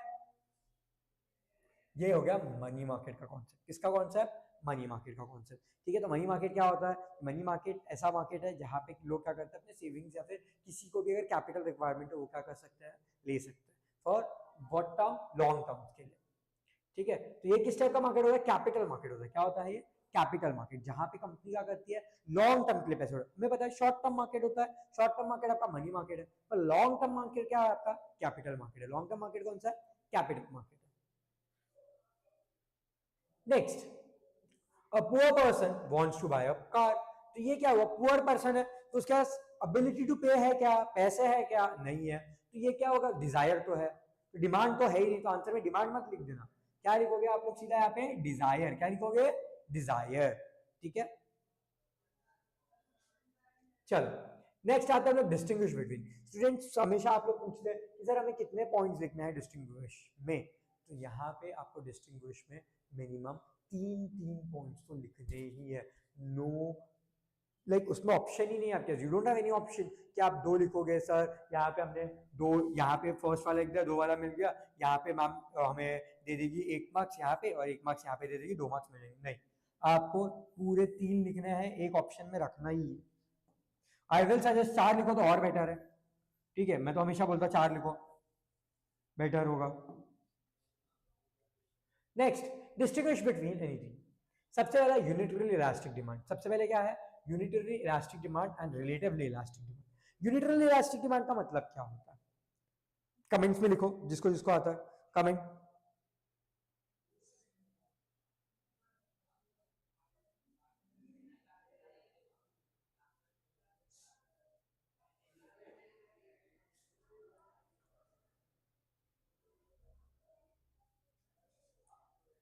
ये हो गया मनी मार्केट का कॉन्सेप्ट। किसका कॉन्सेप्ट, मनी मार्केट का कॉन्सेप्ट। ठीक है, तो मनी मार्केट क्या होता है, मनी मार्केट ऐसा मार्केट है जहां पे लोग क्या करते हैं, अपने सेविंग्स या फिर किसी को भी अगर कैपिटल रिक्वायरमेंट है वो क्या कर सकते हैं, ले सकते हैं for what term, long term के लिए। ठीक है, तो ये किस टाइप का मार्केट होता है, कैपिटल मार्केट होता है। क्या होता है ये, कैपिटल मार्केट, जहां पे कंपनी क्या करती है, लॉन्ग टर्म के लिए पैसे होता है। हमें पता है शॉर्ट टर्म मार्केट होता है, शॉर्ट टर्म मार्केट आपका मनी मार्केट है, पर लॉन्ग टर्म मार्केट क्या है आपका, कैपिटल मार्केट है। लॉन्ग टर्म मार्केट कौन सा है, कैपिटल मार्केट है। Next, a poor person wants to buy a car. तो ये क्या हुआ, पुअर पर्सन है तो उसके पास अबिलिटी टू पे है क्या, पैसे है क्या, नहीं है। तो ये क्या होगा, डिजायर तो है, तो डिमांड तो है ही नहीं। तो आंसर में डिमांड मत लिख देना, क्या लिखोगे आप लोग सीधा यहाँ पे, डिजायर। क्या लिखोगे, डिजायर। ठीक है, चलो नेक्स्ट आता है हम लोग डिस्टिंग्विश बिटवीन। स्टूडेंट्स हमेशा आप लोग पूछते हैं कि सर हमें कितने पॉइंट्स लिखना है डिस्टिंग्विश में। तो यहाँ पे आपको डिस्टिंग्विश में मिनिमम 3 पॉइंट्स तो लिखने ही है। नो लाइक उसमें ऑप्शन ही नहीं है आपके, you don't have any option कि आप 2 लिखोगे। सर यहाँ पे हमने 2, यहाँ पे फर्स्ट वाला लिख दिया, 2 वाला मिल गया, यहाँ पे मैम हमें दे देगी 1 मार्क्स यहाँ पे और 1 मार्क्स यहाँ पे दे देगी, 2 मार्क्स मिलेंगे। नहीं, आपको पूरे 3 लिखने हैं, एक ऑप्शन में रखना ही है। आई विल सजेस्ट 4 लिखो तो और बेटर है। ठीक है, मैं तो हमेशा बोलता 4 लिखो, बेटर होगा। Next, distinguish between anything. सबसे पहला यूनिटरी इलास्टिक डिमांड। सबसे पहले क्या है, unitary elastic demand and relatively elastic demand. Unitary elastic demand का मतलब क्या होता है, कमेंट्स में लिखो जिसको जिसको आता है, कमेंट।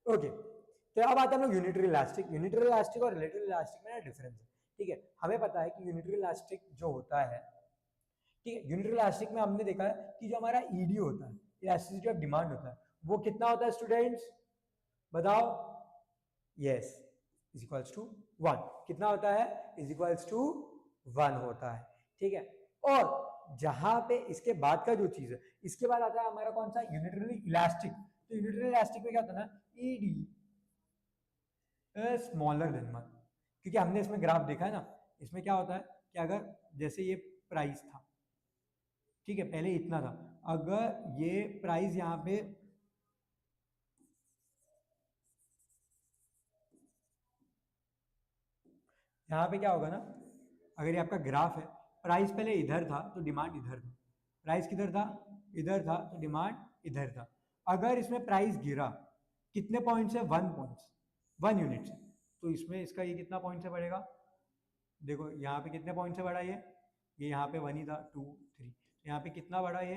ओके, तो अब आता है हम लोग यूनिटरी इलास्टिक। यूनिटरी इलास्टिक और रिलेटिव इलास्टिक में डिफरेंस है, ठीक है। हमें पता है कि यूनिटरी इलास्टिक जो होता है, ठीक है, यूनिटरी इलास्टिक में हमने देखा है कि जो हमारा ईडी होता है, इलास्टिसिटी ऑफ डिमांड होता है, वो कितना होता है स्टूडेंट्स, बताओ। Yes, is equals to 1। कितना होता है, इज इक्वल्स टू 1 होता है, ठीक है। और जहां पे इसके बाद का जो चीज है, इसके बाद आता है हमारा कौन सा, यूनिटरी इलास्टिक। तो यूनिटरी इलास्टिक में क्या होता है ना, ईडी स्मॉलर देन 1, क्योंकि हमने इसमें ग्राफ देखा है ना, इसमें क्या होता है कि अगर जैसे ये प्राइस था, ठीक है, पहले इतना था, अगर ये प्राइस यहाँ पे क्या होगा ना, अगर ये आपका ग्राफ है, प्राइस पहले इधर था तो डिमांड इधर था, प्राइस किधर था, इधर था, तो डिमांड इधर था। अगर इसमें प्राइस गिरा कितने पॉइंट से, 1 पॉइंट, 1 यूनिट से, तो इसमें इसका ये कितना पॉइंट से बढ़ेगा, देखो यहाँ पे कितने पॉइंट से बढ़ा ये यहाँ पे 1 ही था, 2 3, यहाँ पे कितना बढ़ा ये,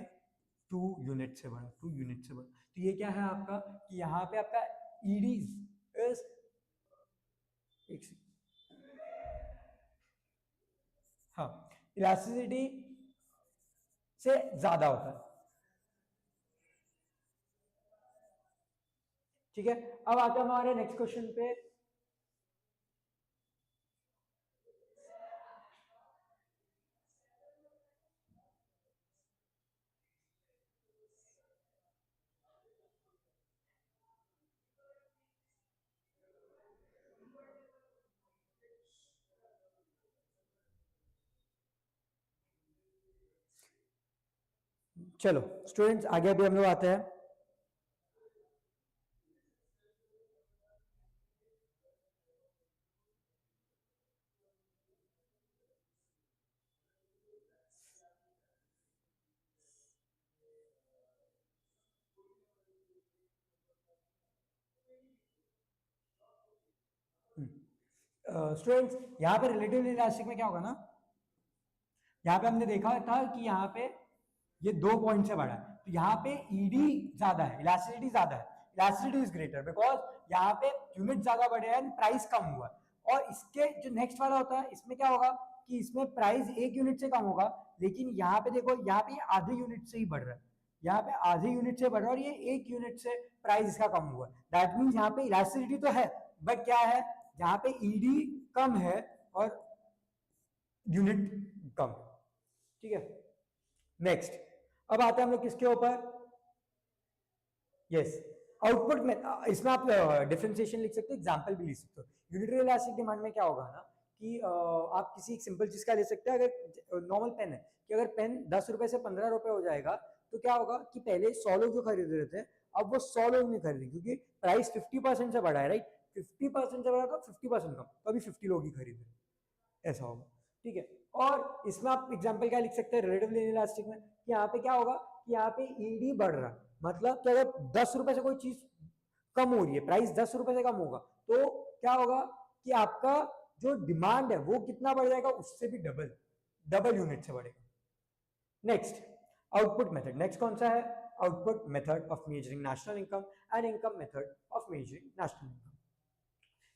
2 यूनिट से बढ़ा, 2 यूनिट से बढ़ा। तो ये क्या है आपका, कि यहाँ पे आपका ईडीज इज, हाँ, इलास्टिसिटी से ज्यादा होता है, ठीक है। अब आते हैं हमारे नेक्स्ट क्वेश्चन पे। चलो स्टूडेंट्स, आगे अभी हम लोग आते हैं। स्टूडेंट्स, यहाँ पे रिलेटिव इलास्टिक में क्या होगा ना, यहाँ पे हमने देखा था कि यहाँ पे ये 2 पॉइंट से बढ़ा है, तो यहाँ पे ईडी ज्यादा है, इलास्टिसिटी ज्यादा है, इलास्टिसिटी इज ग्रेटर बिकॉज यहाँ पे यूनिट ज्यादा बढ़े हैं, प्राइस कम हुआ। और इसके जो नेक्स्ट वाला होता है, इसमें क्या होगा कि इसमें प्राइस 1 यूनिट से कम होगा, लेकिन यहाँ पे देखो, यहाँ पे आधे यूनिट से ही बढ़ रहा है, यहाँ पे आधे यूनिट से बढ़ रहा है, और ये 1 यूनिट से प्राइस इसका कम हुआ। दैट मीन्स यहाँ पे इलास्टिसिटी तो है, बट क्या है, यहाँ पे ईडी कम है और यूनिट कम, ठीक है। नेक्स्ट, अब आते हैं हम लोग किसके ऊपर, यस, आउटपुट में। इसमें आप डिफरेंशिएशन लिख सकते हो, एग्जांपल भी लिख सकते हो। यूनिटरी इलास्टिक डिमांड में क्या होगा ना कि आप किसी एक सिंपल चीज का ले सकते हैं। अगर नॉर्मल पेन है, कि अगर पेन 10 रुपए से 15 रुपए हो जाएगा, तो क्या होगा कि पहले 100 लोग जो खरीद रहे थे, अब वो 100 लोग नहीं खरीदेंगे, क्योंकि प्राइस 50% से बढ़ा है, राइट। 50% से बढ़ा तो 50% कम, तो अभी 50 लोग ही खरीद रहे, ऐसा होगा, ठीक है। और इसमें आप एग्जांपल क्या लिख सकते हैं रिलेटिव इलास्टिक में, कि यहाँ पे क्या होगा कि यहाँ पे ईडी बढ़ रहा है, मतलब कि अगर 10 रुपए से कोई चीज कम हो रही है, प्राइस 10 रुपए से कम होगा, तो क्या होगा कि आपका जो डिमांड है वो कितना बढ़ जाएगा, उससे भी डबल यूनिट से बढ़ेगा। Next, output method. नेक्स्ट कौन सा है, output method of measuring national income and income method of measuring national income,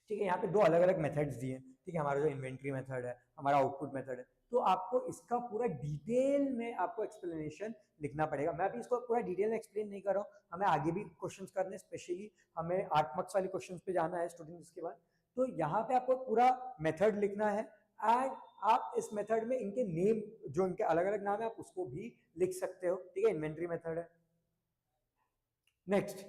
ठीक है। यहाँ पे 2 अलग अलग मेथड्स दिए, ठीक है। हमारा जो इन्वेंट्री मेथड है, हमारा आउटपुट मेथड है, तो आपको इसका पूरा डिटेल में आपको एक्सप्लेनेशन लिखना पड़ेगा। मैं अभी इसको पूरा डिटेल में एक्सप्लेन नहीं कर रहा हूँ, हमें आगे भी क्वेश्चंस करने, स्पेशली हमें 8 मार्क्स वाले क्वेश्चंस पे जाना है स्टूडेंट्स के बाद। तो यहाँ पे आपको पूरा मेथड लिखना है, एंड आप इस मेथड में इनके नेम, जो इनके अलग अलग नाम है, आप उसको भी लिख सकते हो, ठीक है। इन्वेंट्री मेथड है। Next,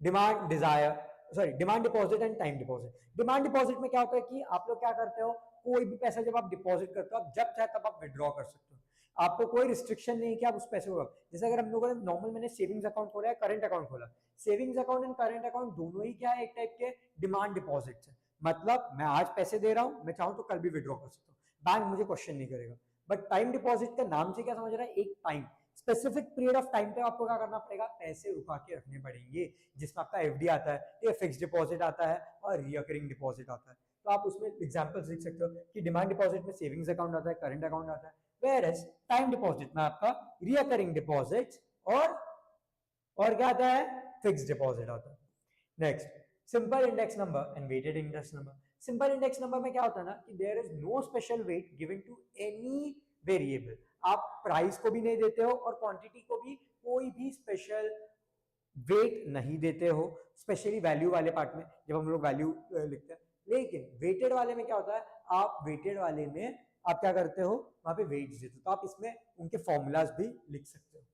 demand desire, sorry, demand deposit and time deposit. Demand deposit में क्या होता है कि आप लोग क्या करते हो, कोई भी पैसा जब आप डिपॉजिट करते हो, आप जब चाहे तब आप विड्रॉ कर सकते हो, आपको कोई रिस्ट्रिक्शन नहीं कि आप उस पैसे को, जैसे अगर हम लोगों ने नॉर्मल, मैंने सेविंग्स अकाउंट खोला है, करंट अकाउंट खोला, savings account and current account दोनों ही क्या है, एक टाइप के डिमांड डिपॉजिट है। मतलब मैं आज पैसे दे रहा हूं, मैं चाहूं तो कल भी विड्रॉ कर सकता हूँ, बैंक मुझे क्वेश्चन नहीं करेगा। बट टाइम डिपॉजिट का नाम से क्या समझ रहा है, एक time, specific period of time पे आपको क्या करना पड़ेगा, पैसे रुका के रखने पड़ेंगे, जिसमें आपका एफडी आता है, ये फिक्स डिपॉजिट आता है, और रिकरिंग डिपॉजिट आता है। तो आप उसमें एग्जांपल्स लिख सकते हो कि डिमांड डिपॉजिट में सेविंग्स अकाउंट आता है, करंट अकाउंट आता है, वेयरएज टाइम डिपॉजिट में आपका रिकरिंग डिपॉजिट और क्या आता है, फिक्स डिपॉजिट आता है। Next, simple index number and weighted index number. Simple index number में क्या होता है ना कि there is no special weight given to any variable. आप प्राइस को भी नहीं देते हो और क्वांटिटी को भी कोई भी स्पेशल वेट नहीं देते हो, स्पेशली वैल्यू वाले पार्ट में जब हम लोग वैल्यू लिखते हैं। लेकिन वेटेड वाले में क्या होता है, आप वेटेड वाले में आप क्या करते हो, वहां पे वेट्स देते हो, तो आप इसमें उनके फॉर्मूलाज भी लिख सकते हो।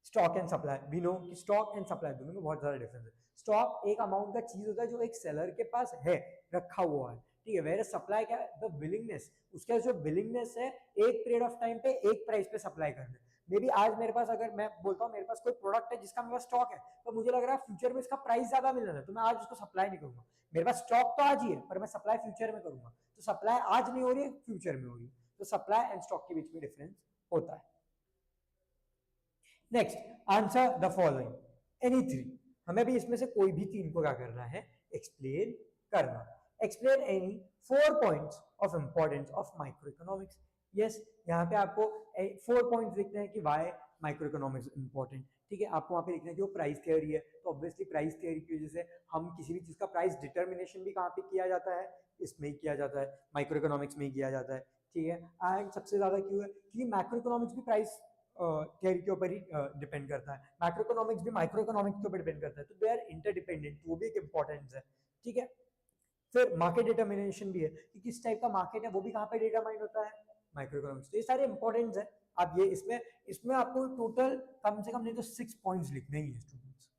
Stock and supply, we know कि स्टॉक एंड सप्लाई दोनों में बहुत ज्यादा डिफरेंस है। स्टॉक एक अमाउंट का चीज होता है जो एक सेलर के पास है, रखा हुआ है, ठीक है। वेयर सप्लाई क्या है, द विलिंगनेस, उसका जो विलिंगनेस है एक पीरियड ऑफ टाइम पे एक प्राइस पे सप्लाई करना। मे बी आज मेरे पास, अगर मैं बोलता हूँ मेरे पास कोई प्रोडक्ट है जिसका मेरे पास स्टॉक है, तो मुझे लग रहा है फ्यूचर में इसका प्राइस ज्यादा मिलना है, तो मैं आज उसको सप्लाई नहीं करूंगा। मेरे पास स्टॉक तो आज ही है पर मैं सप्लाई फ्यूचर में करूंगा, तो सप्लाई आज नहीं हो रही है, फ्यूचर में हो रही है। तो सप्लाई एंड स्टॉक के बीच में डिफरेंस होता है। Next, answer the following any three. हमें भी इसमें से कोई भी तीन को क्या करना है, एक्सप्लेन करना। Explain any 4 points of importance of micro economics. Yes, यहाँ पे आपको 4 पॉइंट्स लिखते हैं कि वाई माइक्रो इकोनॉमिक्स इंपॉर्टेंट, ठीक है। आपको वहाँ पे लिखना है कि वो प्राइस थियरी है, तो ऑब्वियसली प्राइस थियरी की वजह से हम किसी भी चीज का प्राइस डिटर्मिनेशन भी कहाँ पे किया जाता है, इसमें ही किया जाता है, माइक्रो इकोनॉमिक्स में ही किया जाता है, ठीक है। एंड सबसे ज्यादा क्यों है, क्योंकि मैक्रो इकोनॉमिक्स भी प्राइस थियरी के ऊपर ही डिपेंड करता है, मैक्रो इकोनॉमिक्स भी माइक्रो इकोनॉमिक्स के ऊपर डिपेंड करता है, तो दे आर इंटरडिपेंडेंट, वो भी एक इंपॉर्टेंस है, ठीक है। फिर मार्केट डिटर्मिनेशन भी है कि किस टाइप का मार्केट है, वो भी कहाँ पे डिटरमाइन होता है, माइक्रो इकोनॉमिक्स। तो ये सारे इंपॉर्टेंस है। आप ये इसमें इसमें आपको टोटल कम से कम नहीं तो 6 पॉइंट्स लिखने ही है स्टूडेंट्स।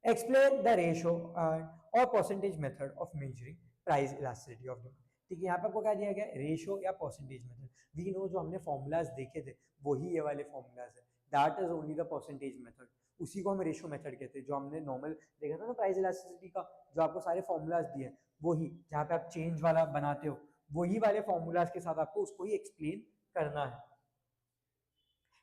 एक्सप्लेन द रेशियो और percentage method of measuring price elasticity of demand, ठीक है। यहाँ पे आपको क्या दिया गया, रेशियो या परसेंटेज मेथड। वी नो जो हमने फॉर्मूलाज देखे थे वही ये वाले फॉर्मूलाज है, that is only the percentage method, उसी को हम रेशियो मेथड कहते हैं। जो हमने नॉर्मल देखा था ना प्राइस इलास्टिसिटी का, जो आपको सारे फॉर्मूलाज दिए वही, जहाँ पे आप चेंज वाला बनाते हो वही वाले फॉर्मूलाज के साथ आपको उसको ही एक्सप्लेन करना है।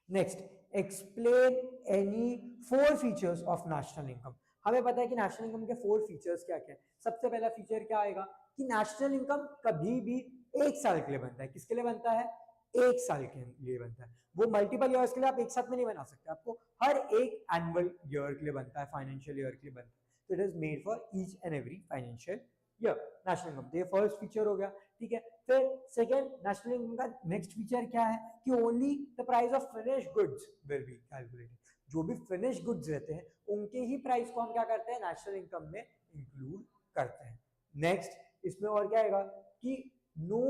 Next, explain any 4 features of national income. हमें पता है कि नेशनल इनकम के 4 फीचर्स क्या क्या है। सबसे पहला फीचर क्या आएगा कि नेशनल इनकम कभी भी 1 साल के लिए बनता है। किसके लिए बनता है, 1 साल के लिए बनता है। वो मल्टीपल ईयर्स के लिए आप एक साथ में नहीं बना सकते, आपको हर एक एनुअल ईयर के लिए बनता है, फाइनेंशियल ईयर के लिए बनता है। तो it is made for each and every financial year national income. तो ये फर्स्ट फीचर हो गया, ठीक है। फिर सेकेंड, नेशनल इनकम का नेक्स्ट फीचर क्या है कि only the price of finish goods will be calculated. जो भी फिनिश गुड्स रहते हैं उनके ही प्राइस को हम क्या करते हैं, नेशनल इनकम में इंक्लूड करते हैं। नेक्स्ट, इसमें और क्या आएगा कि no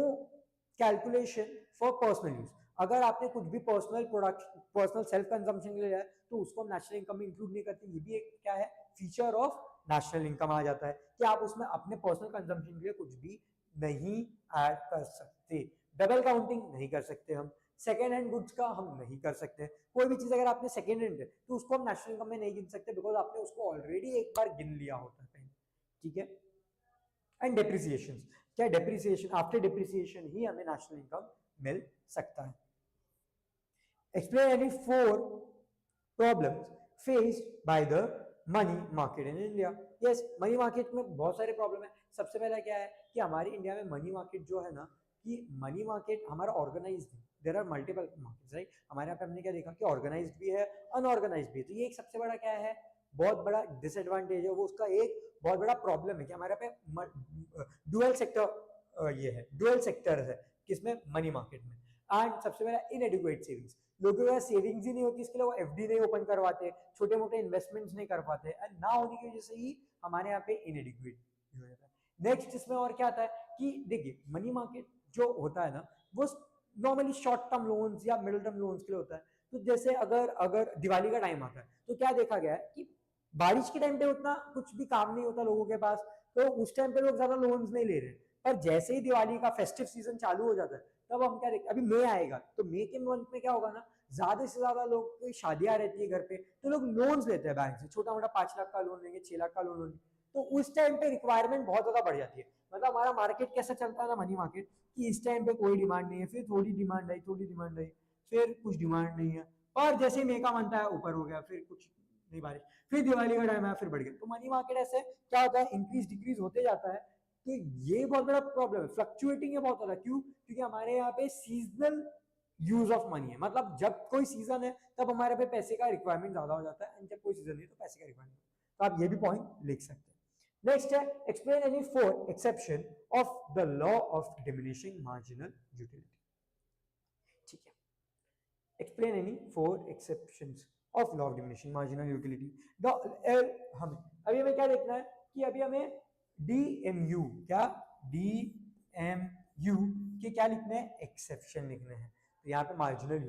calculation for personal use. अगर आपने कुछ भी personal product, personal self consumption के लिए लिया है तो उसको हम नेशनल इनकम में इंक्लूड नहीं करते। ये भी एक क्या है, फीचर ऑफ नेशनल इनकम आ जाता है कि आप उसमें अपने पर्सनल कंजम्पशन के लिए कुछ भी नहीं ऐड कर सकते। डबल काउंटिंग नहीं कर सकते हम, सेकेंड हैंड गुड्स का हम नहीं कर सकते। कोई भी चीज अगर आपने सेकेंड हैंड है तो उसको हम नेशनल इनकम में नहीं गिन सकते, बिकॉज आपने उसको ऑलरेडी एक बार गिन लिया होता है, ठीक है। एंड डेप्रिसिएशन, क्या डेप्रिसिएशन, आफ्टर डेप्रिसिएशन ही हमें नेशनल इनकम मिल सकता है। Explain any 4 problems faced by the money market in India. Yes, money market में बहुत सारे प्रॉब्लम है। सबसे पहला क्या है कि हमारे इंडिया में मनी मार्केट जो है ना, कि मनी मार्केट हमारा ऑर्गेनाइज्ड है, there are multiple markets, right. हमारे यहाँ पे हमने क्या देखा कि ऑर्गेनाइज्ड भी है, अनऑर्गेनाइज्ड भी है। तो ये एक सबसे बड़ा क्या है, बहुत बड़ा डिसएडवांटेज है, वो उसका एक बहुत बड़ा प्रॉब्लम है कि हमारे यहाँ पे डुअल सेक्टर, ये है डुअल सेक्टर है किसमें, मनी मार्केट में। एंड सबसे पहला इनएडिक्वेट सेविंग्स, लोगों के सेविंग्स ही नहीं होती, इसके लिए वो एफडी नहीं ओपन करवाते, छोटे मोटे इन्वेस्टमेंट्स नहीं कर पाते, एंड ना होने की वजह से ही हमारे यहाँ पे इनएडिक्वेट हो जाता है। नेक्स्ट, इसमें और क्या आता है कि देखिए मनी मार्केट जो होता है ना, वो नॉर्मली शॉर्ट टर्म लोन्स या मिडिल टर्म लोन्स के लिए होता है। तो जैसे अगर अगर दिवाली का टाइम आता है तो क्या देखा गया है कि बारिश के टाइम पे उतना कुछ भी काम नहीं होता लोगों के पास, तो उस टाइम पे लोग ज्यादा लोन्स नहीं ले रहे हैं। पर जैसे ही दिवाली का फेस्टिव सीजन चालू हो जाता है तब हम क्या देखते, अभी मई आएगा तो मई के मंथ में क्या होगा ना, ज्यादा से ज्यादा लोग की शादियां रहती है घर पे, तो लोग लोन्स लेते हैं बैंक से, छोटा मोटा 5 लाख का लोन लेंगे, 6 लाख का लोन लेंगे। तो उस टाइम पे रिक्वायरमेंट बहुत ज्यादा बढ़ जाती है। मतलब हमारा मार्केट कैसा चलता है ना, मनी मार्केट, कि इस टाइम पे कोई डिमांड नहीं है, फिर थोड़ी डिमांड आई, थोड़ी डिमांड आई, फिर कुछ डिमांड नहीं है, और जैसे मई का मंथ आया ऊपर हो गया, फिर कुछ नहीं बारिश, फिर दिवाली का टाइम आया फिर बढ़ गया। तो मनी मार्केट ऐसे क्या होता है, इंक्रीज डिक्रीज होते जाता है। तो ये बहुत बड़ा प्रॉब्लम है, फ्लक्चुएटिंग है बहुत ज्यादा। क्यों? क्योंकि हमारे यहाँ पे सीजनल यूज ऑफ मनी है, मतलब जब कोई सीजन है तब हमारे पे पैसे का रिक्वायरमेंट ज्यादा हो जाता है, एंड जब कोई सीजन नहीं तो पैसे का रिक्वायरमेंट। तो आप ये भी पॉइंट लिख सकते हैं। नेक्स्ट है explain any 4 exception of the law of diminishing marginal utility. ठीक है, explain any 4 exceptions of law of diminishing marginal utility। हमें अभी हमें क्या देखना है कि अभी हमें DMU क्या DMU के क्या लिखने हैं, एक्सेप्शन लिखने हैं। तो यहाँ पे मार्जिनल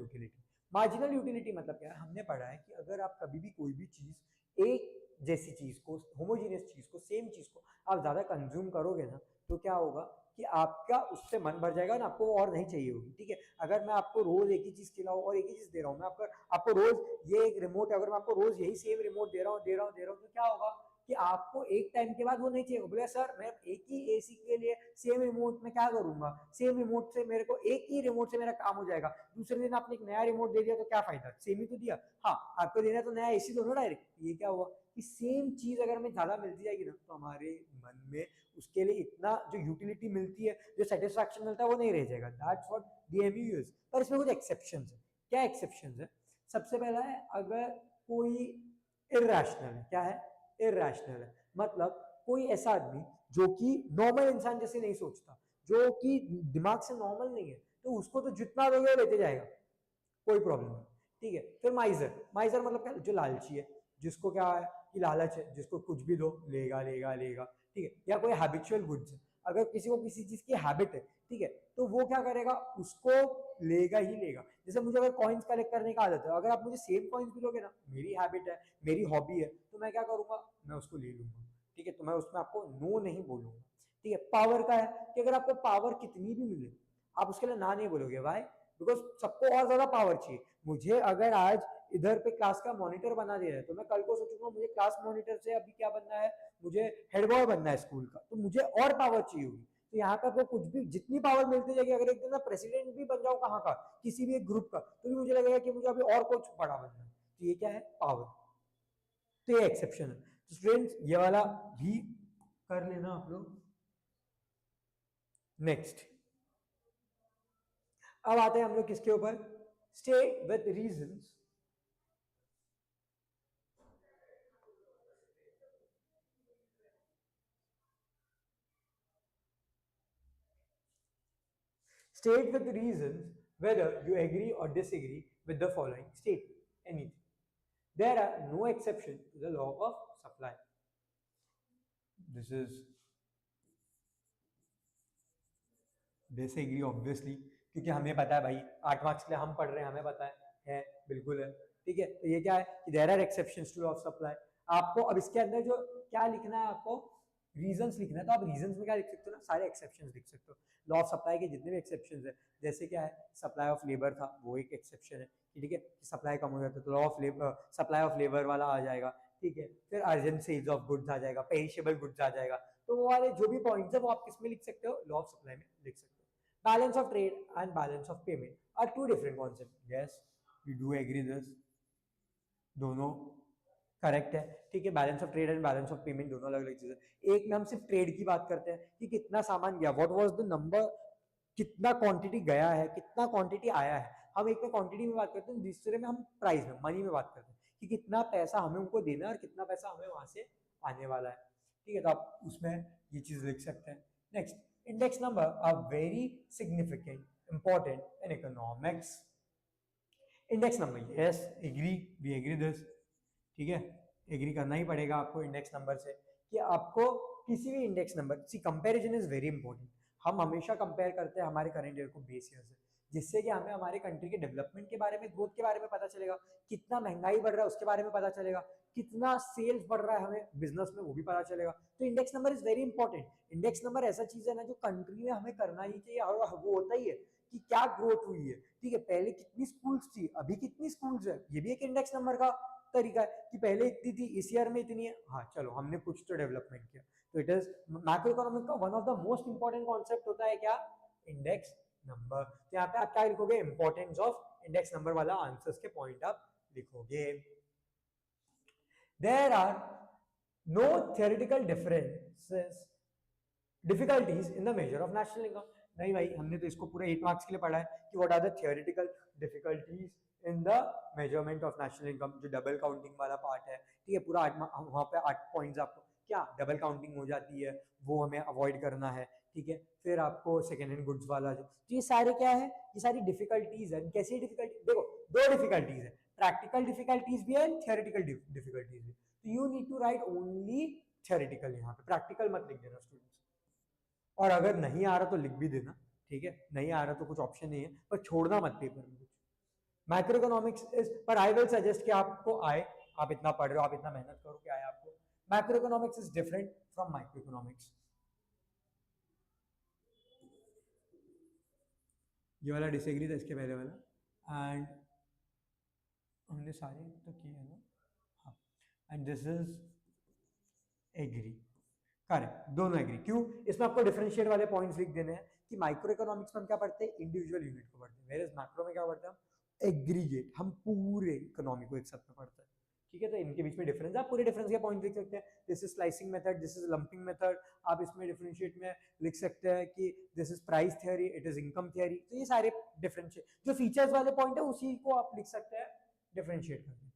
यूटिलिटी मतलब क्या है, हमने पढ़ा है कि अगर आप कभी भी कोई भी चीज एक जैसी चीज को, होमोजीनियस चीज को, सेम चीज को आप ज्यादा कंज्यूम करोगे ना, तो क्या होगा कि आपका उससे मन भर जाएगा ना, आपको और नहीं चाहिए होगी। ठीक है, अगर मैं आपको रोज एक ही चीज खिलाऊं और एक ही चीज दे रहा हूँ, मैं आपको रोज ये एक रिमोट, अगर मैं आपको रोज यही सेम रिमोट दे रहा हूँ तो क्या होगा कि आपको एक टाइम के बाद वो नहीं चाहिए। बोले सर मैं एक ही एसी के लिए सेम रिमोट में क्या करूंगा, सेम रिमोट से मेरे को एक ही रिमोट से मेरा काम हो जाएगा। दूसरे दिन आपने एक नया रिमोट दे दिया तो क्या फायदा, सेम ही तो दिया। हाँ, आपको देना तो नया एसी दो ना डायरेक्ट। ये क्या हुआ कि सेम चीज अगर हमें ज्यादा मिलती जाएगी ना, तो हमारे मन में उसके लिए इतना जो यूटिलिटी मिलती है, जो सेटिस्फैक्शन मिलता है, वो नहीं रह जाएगा। That's what DMU is. पर इसमें कुछ एक्सेप्शंस है। क्या एक्सेप्शंस है? सबसे पहला है अगर कोई इरैशनल है। क्या है? इरैशनल है मतलब कोई ऐसा आदमी जो कि नॉर्मल इंसान जैसे नहीं सोचता, जो कि दिमाग से नॉर्मल नहीं है, तो उसको तो जितना दोगे लेते जाएगा, कोई प्रॉब्लम नहीं। ठीक है, फिर माइजर मतलब क्या, जो लालची है, जिसको क्या है कि लालच है, जिसको कुछ भी दो लेगा लेगा लेगा। ठीक है, या कोई हैबिचुअल गुड्स है, अगर किसी को किसी चीज की हैबिट है, ठीक है, तो वो क्या करेगा, उसको लेगा ही लेगा। जैसे मुझे अगर कॉइन्स कलेक्ट करने का आदत है, अगर आप मुझे सेम कॉइन्स भी लोगे ना, मेरी हैबिट है, मेरी हॉबी है, तो मैं क्या करूंगा, मैं उसको ले लूंगा। ठीक है, तो मैं उसमें आपको नो नहीं बोलूंगा। ठीक है, पावर का है कि अगर आपको पावर कितनी भी मिले, आप उसके लिए ना नहीं बोलोगे। भाई बिकॉज सबको और ज्यादा पावर चाहिए। मुझे अगर आज इधर पे क्लास का मॉनिटर बना दिया है, तो मैं कल को सोचूंगा मुझे क्लास मॉनिटर से अभी क्या बनना है, मुझे हेड बॉय बनना है स्कूल का, तो मुझे और पावर चाहिए होगी। तो यहाँ पे आपको कुछ भी जितनी पावर मिलती जाएगी, अगर एक दिन मैं प्रेसिडेंट भी बन जाऊँ कहाँ का, किसी भी एक ग्रुप का, तो भी मुझे लगेगा कि मुझे अभी और कुछ बड़ा बनना है। तो ये क्या है, पावर। तो ये एक्सेप्शन है। तो स्टूडेंट्स ये वाला भी कर लेना आप लोग। नेक्स्ट अब आते हैं हम लोग किसके ऊपर, state with reasons state with reasons whether you agree or disagree with the following statement. Anything. There are no exceptions to the law of supply. This is disagree obviously, क्योंकि हमें पता है भाई 8 मार्क्स के लिए हम पढ़ रहे हैं, हमें पता है बिल्कुल है। ठीक है, तो ये क्या है कि there are exceptions to law of supply. आपको अब इसके अंदर जो क्या लिखना है, आपको रीजंस लिखना है। तो आप रीजंस में क्या लिख सकते हो ना, सारे एक्सेप्शंस लिख सकते हो। लॉ ऑफ सप्लाई के जितने भी एक्सेप्शंस है, जैसे क्या है, सप्लाई ऑफ लेबर था, वो एक एक्सेप्शन है। ठीक है, सप्लाई कम हो जाता है तो law of labour, supply of labour वाला आ जाएगा। ठीक है, फिर अर्जेंट सेल्स ऑफ गुड्स आ जाएगा, पेरिशेबल गुड्स आ जाएगा। तो वो वाले जो भी पॉइंट्स है वो आप किसमें लिख सकते हो, लॉ ऑफ सप्लाई में लिख सकते हो। Balance of trade and balance of payment are two different concepts. Yes, we do agree this. दोनों करेक्ट है। ठीक है, balance of trade and balance of payment दोनों अलग अलग चीजें। एक में हम सिर्फ ट्रेड की बात करते हैं कि कितना सामान गया, व्हाट वाज द नंबर, कितना क्वांटिटी गया है, कितना क्वांटिटी आया है। हम एक में क्वांटिटी में बात करते हैं, दूसरे में हम प्राइस में, मनी में बात करते हैं कि कितना पैसा हमें उनको देना है और कितना पैसा हमें वहां से आने वाला है। ठीक है, तो आप उसमें ये चीज लिख सकते हैं। Next, index number are very significant, important in economics. Index number, yes, agree, we agree this. ठीक है, एग्री करना ही पड़ेगा आपको इंडेक्स नंबर से, कि आपको किसी भी index number, see comparison is very important. हम हमेशा कंपेयर करते हैं हमारे करंट ईयर को बेस ईयर से, जिससे कि हमें हमारे कंट्री के डेवलपमेंट के बारे में, ग्रोथ के बारे में पता चलेगा, कितना महंगाई बढ़ रहा है उसके बारे में पता चलेगा, कितना सेल्स बढ़ रहा है हमें बिजनेस में वो भी पता चलेगा। तो index number is very important. Index number ऐसा चीज है ना जो कंट्री में हमें करना ही चाहिए, और वो होता ही है कि क्या ग्रोथ हुई है। ठीक है, पहले कितनी स्कूल्स थी, अभी कितनी स्कूल्स है, ये भी एक इंडेक्स नंबर का तरीका है कि पहले इतनी थी, इस ईयर में इतनी है। हाँ चलो, हमने कुछ तो डेवलपमेंट किया। तो इट इज मैक्रो इकोनॉमिक का one of the most important concept होता है क्या, इंडेक्स नंबर। तो यहाँ पे आप क्या लिखोगे, इंपॉर्टेंस ऑफ इंडेक्स नंबर वाला आंसर्स के पॉइंट आप लिखोगे। There are no theoretical differences, difficulties in the measure of national income. नहीं भाई, हमने तो इसको पूरा 8 मार्क्स के लिए पढ़ा है कि what are the theoretical difficulties in the measurement of national income, जो डबल काउंटिंग वाला पार्ट है, ठीक है, पूरा 8 वहाँ पे 8 पॉइंट्स आपको क्या डबल काउंटिंग हो जाती है वो हमें अवॉइड करना है, ठीक है। फिर आपको सेकेंड हैंड गुड्स वाला जो, तो ये सारे क्या है, ये सारी डिफिकल्टीज है। कैसी डिफिकल्टी, देखो दो डिफिकल्टीज है, प्रैक्टिकल डिफिकल्टीज भी है, थियोरेटिकल डिफिकल्टीज भी। तो you need to write only theoretical, यहाँ पे प्रैक्टिकल मत लिख देना स्टूडेंट्स। और अगर नहीं आ रहा तो लिख भी देना, ठीक है, नहीं आ रहा तो कुछ ऑप्शन नहीं है, पर छोड़ना मत पेपर में कुछ। मैक्रो इकोनॉमिक्स इज, पर आई विल सजेस्ट कि आपको आए, आप इतना पढ़ रहे हो, आप इतना मेहनत करो कि आए आपको। Macro economics is different from micro economics. ये वाला डिसएग्री था इसके पहले वाला, एंड हमने सारे तो किए हैं ना, हाँ, and this is agree, correct, दोनों एग्री। क्यों, इसमें आपको डिफरेंशिएट वाले पॉइंट्स लिख देने हैं कि माइक्रो इकोनॉमिक्स में हम क्या पढ़ते हैं, इंडिविजुअल यूनिट को पढ़ते हैं, वेयर मैक्रो में क्या पढ़ते हैं हम, एग्रीगेट, हम पूरे इकोनॉमी को एक साथ में पढ़ते हैं, ठीक है। तो इनके बीच में डिफरेंस, आप पूरे डिफरेंस के पॉइंट लिख सकते हैं, this is slicing method, this is lumping method. आप इसमें डिफरेंशिएट में लिख सकते हैं कि this is price theory, it is income theory. तो ये सारे डिफरेंशिएट जो फीचर्स वाले पॉइंट है उसी को आप लिख सकते हैं डिफरेंशिएट करके।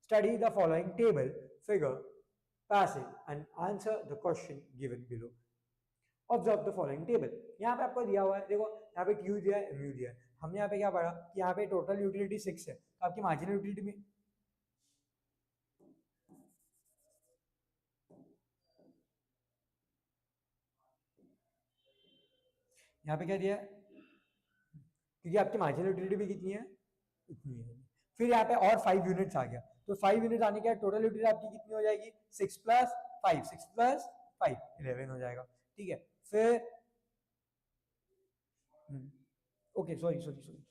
Study the following table, figure, passage and answer the question given below. Observe the following table. यहाँ पे आपको दिया हुआ है, देखो यहाँ पे Q दिया है, MU दिया है। हमने यहाँ पे क्या पढ़ा कि यहाँ पे टोटल यूटिलिटी 6 है, तो आपकी मार्जिनल यूटिलिटी में यहाँ पे क्या दिया है, क्योंकि आपकी मार्जिनल यूटिलिटी भी कितनी है, इतनी है। फिर यहाँ पे और 5 यूनिट्स आ गया, तो 5 यूनिट आने के बाद टोटल यूटिलिटी आपकी कितनी हो जाएगी, 6 प्लस 5, 6 प्लस 5 11 हो जाएगा, ठीक है। फिर ओके, सॉरी सॉरी सॉरी,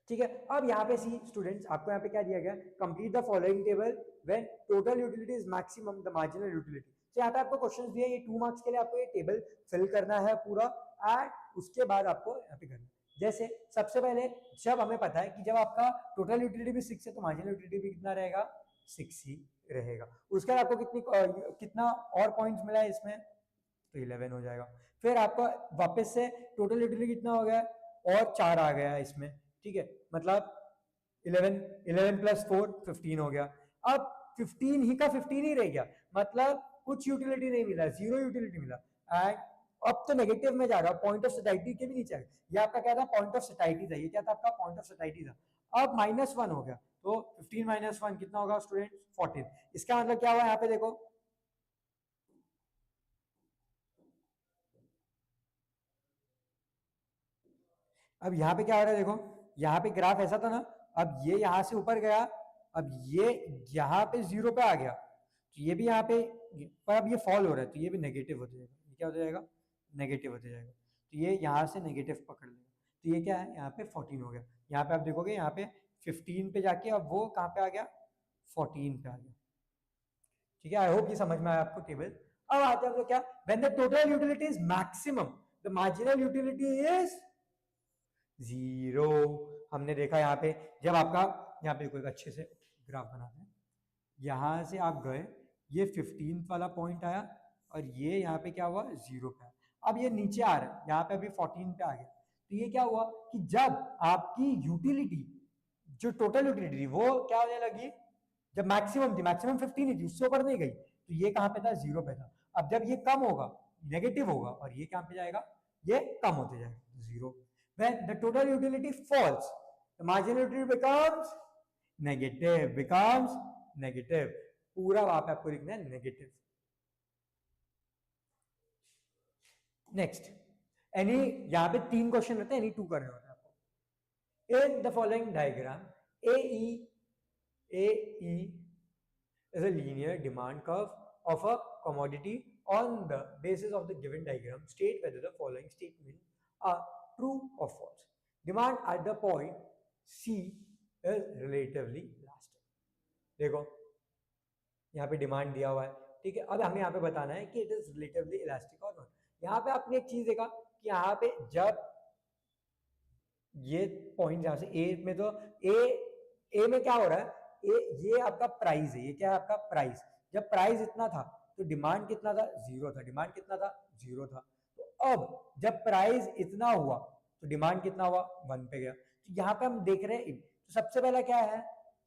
ठीक है। अब यहाँ पे सी स्टूडेंट्स, आपको यहाँ पे क्या दिया गया, complete the following table when total utility is maximum the marginal utility. तो यहाँ पे आपको क्वेश्चंस दिए, ये 2 मार्क्स के लिए आपको ये टेबल फिल करना है पूरा, एंड उसके बाद आपको यहाँ पे करना है। जैसे सबसे पहले जब हमें पता है कि जब आपका टोटल यूटिलिटी भी 6 है तो मार्जिनल यूटिलिटी भी कितना रहेगा, 6 ही रहेगा। उसके बाद आपको कितना और पॉइंट्स मिला है इसमें, तो 11 हो जाएगा। फिर आपका वापस से टोटल यूटिलिटी कितना हो गया, और 4 आ गया इसमें, ठीक है, मतलब 11 प्लस 4 15 हो गया। अब 15 ही का 15 ही रह गया, मतलब कुछ यूटिलिटी नहीं मिला, 0 यूटिलिटी मिला। एंड अब तो नेगेटिव में जा रहा है, पॉइंट ऑफ सैटिस्फैक्शन के भी नीचे आ गया। ये आपका क्या था, पॉइंट ऑफ सैटिस्फैक्शन था, ये क्या था आपका, पॉइंट ऑफ सैटिस्फैक्शन था। अब -1 हो गया, तो 15 माइनस 1 कितना होगा स्टूडेंट, 14। इसका मतलब क्या हुआ, यहाँ पे देखो, अब यहाँ पे क्या हो रहा है, देखो यहाँ पे ग्राफ ऐसा था ना, अब ये यहाँ से ऊपर गया, अब ये यहाँ पे 0 पे आ गया, तो ये भी यहाँ पे, पर अब ये फॉल हो रहा है, तो ये भी नेगेटिव हो जाएगा, ये क्या हो जाएगा, नेगेटिव हो जाएगा। तो ये यहाँ से नेगेटिव पकड़ लेगा, तो ये क्या है, यहाँ पे 14 हो गया। यहाँ पे आप देखोगे, यहाँ पे 15 पे जाके अब वो कहाँ पे आ गया, 14 पे आ गया, ठीक है। आई होप ये समझ में आया आपको टेबल। अब आते हैं तो क्या, when the total utility is maximum the marginal utility is 0। हमने देखा यहाँ पे, जब आपका यहाँ पे कोई अच्छे से ग्राफ बनाते हैं, यहाँ से आप गए, ये 15 वाला पॉइंट आया, और ये यहाँ पे क्या हुआ, 0 पे। अब ये नीचे आ रहा है, यहाँ पे अभी 14 पे आ गया, तो ये क्या हुआ कि जब आपकी यूटिलिटी, जो टोटल यूटिलिटी थी वो क्या होने लगी, जब मैक्सिमम थी, मैक्सिमम 15 ही थी, उससे ऊपर नहीं गई, तो ये कहाँ पे था, 0 पे था। अब जब ये कम होगा, नेगेटिव होगा, और ये कहाँ पे जाएगा, ये कम होते जाएगा, 0। When the total utility falls, the marginal utility becomes negative, पूरा वहां पे आपको लिखना है नेगेटिव। नेक्स्ट, एनी, यहाँ पे 3 क्वेश्चन रहते हैं, एनी 2 करने होते हैं आपको। In the following diagram, AE is a linear demand curve of a commodity. On the basis of the given diagram, state whether the following statement are true or false. Demand at the point C is relatively elastic. देखो यहाँ पे demand दिया हुआ है, ठीक है। अब हमें यहाँ पे बताना है कि इट इज रिलेटिवली इलास्टिक और नॉट। यहाँ पे आपने एक चीज देखा कि यहाँ पे जब ये पॉइंट यहाँ से ए में, तो ए में क्या हो रहा है, ये आपका प्राइस है, ये क्या है आपका प्राइस। जब प्राइस इतना था तो डिमांड कितना था, जीरो था, डिमांड कितना था, जीरो था। तो अब जब प्राइस इतना हुआ तो डिमांड कितना हुआ, 1 पे गया। तो यहाँ पे हम देख रहे हैं, तो सबसे पहला क्या है,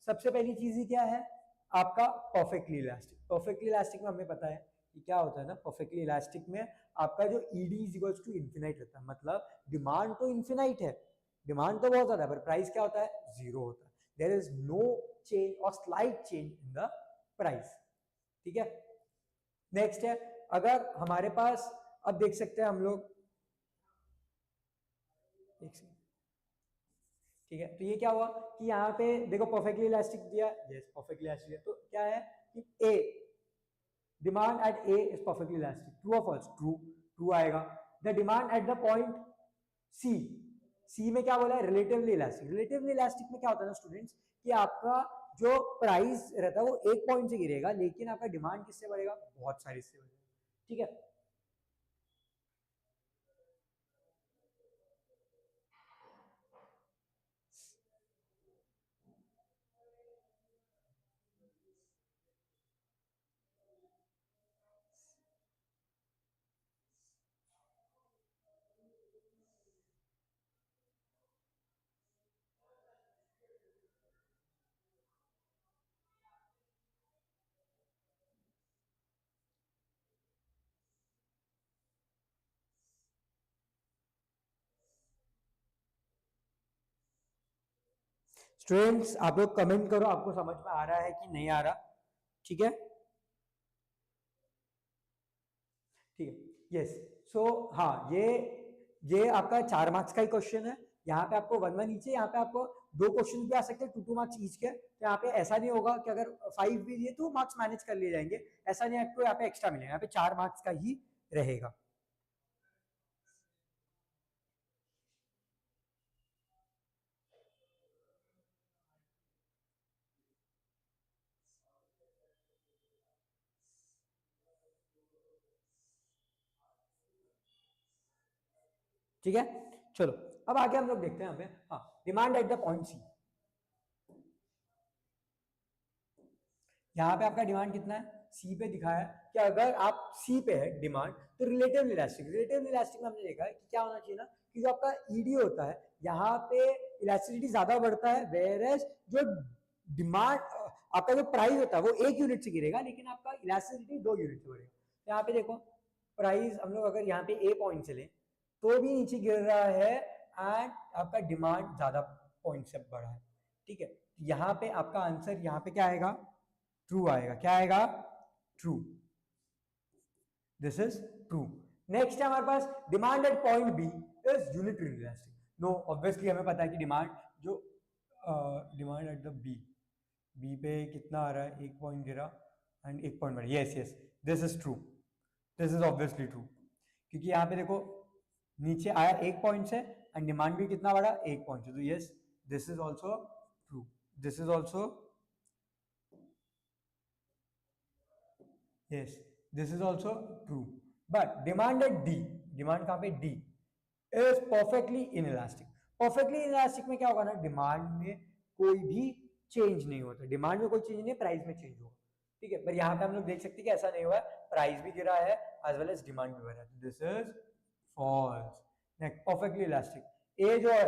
सबसे पहली चीज ही क्या है आपका परफेक्टली इलास्टिक। परफेक्टली इलास्टिक में हमें पता है कि क्या होता है ना, परफेक्टली इलास्टिक में आपका जो ED is equals to infinite रहता है, मतलब डिमांड तो इन्फिनाइट है, डिमांड तो बहुत ज्यादा है, पर प्राइस क्या होता है, जीरो होता है। देयर इज नो चेंज और slight change in the price, ठीक है। नेक्स्ट है, अगर हमारे पास, अब देख सकते हैं हम लोग, ठीक है, तो ये क्या हुआ कि यहाँ पे देखो परफेक्टली इलास्टिक दिया, यस परफेक्टली इलास्टिक दिया, तो क्या है कि A demand at A is perfectly elastic, true और फॉल्स, ट्रू, ट्रू आएगा। The demand at the point C, C में क्या बोला है, रिलेटिवली इलास्टिक। रिलेटिवली इलास्टिक में क्या होता है ना स्टूडेंट्स, कि आपका जो प्राइस रहता है वो एक पॉइंट से गिरेगा, लेकिन आपका डिमांड किससे बढ़ेगा, बहुत सारी से बढ़ेगा, ठीक है। स्टूडेंट्स आप लोग कमेंट करो, आपको समझ में आ रहा है कि नहीं आ रहा, ठीक है, ठीक है, यस। सो हाँ, ये आपका 4 मार्क्स का ही क्वेश्चन है। यहाँ पे आपको 1 1 नीचे, यहाँ पे आपको 2 क्वेश्चन भी आ सकते हैं 2 2 मार्क्स ईच के। तो यहाँ पे ऐसा नहीं होगा कि अगर 5 भी दिए तो मार्क्स मैनेज कर लिए जाएंगे, ऐसा नहीं, आपको यहाँ पे एक्स्ट्रा मिलेगा, यहाँ पे 4 मार्क्स का ही रहेगा। ठीक है, चलो अब आगे हम लोग देखते हैं, हमें हाँ demand at the point C. यहाँ पे आपका डिमांड कितना है, सी पे दिखाया है कि अगर आप सी पे है डिमांड, तो रिलेटिवली इलास्टिक, रिलेटिवली इलास्टिक में हमने देखा है कि क्या होना चाहिए ना, कि जो आपका ईडी होता है यहाँ पे इलास्टिसिटी ज्यादा बढ़ता है, वेयर एज जो डिमांड आपका जो प्राइस होता है वो 1 यूनिट से गिरेगा, लेकिन आपका इलास्टिसिटी 2 यूनिट से बढ़ेगा। तो यहाँ पे देखो प्राइस हम लोग अगर यहाँ पे ए पॉइंट से लें तो भी नीचे गिर रहा है, एंड आपका डिमांड ज्यादा पॉइंट से बढ़ा है, ठीक है। यहाँ पे आपका आंसर यहाँ पे क्या आएगा, ट्रू आएगा, क्या आएगा, true, this is true. Next है हमारे पास demand at point B is unitary elastic. No obviously हमें पता है कि डिमांड जो demand at the B, B पे कितना आ रहा है, 1 पॉइंट गिरा एंड 1 पॉइंट बढ़ा, yes yes this is true, this is obviously true, क्योंकि यहाँ पे देखो नीचे आया 1 पॉइंट से एंड डिमांड भी कितना बढ़ा, 1 पॉइंट से, तो yes this is also true, this is also, yes this is also true, but demand at D, demand कहाँ पे D is perfectly inelastic। perfectly inelastic में क्या होगा ना, डिमांड में कोई भी चेंज नहीं होता, डिमांड में कोई चेंज नहीं है, प्राइस में चेंज होगा, ठीक है। पर यहाँ पे हम लोग देख सकते हैं कि ऐसा नहीं हुआ, प्राइस भी गिरा है एज वेल एज डिमांड भी बढ़ा है, this is false. Next perfectly elastic, A जो है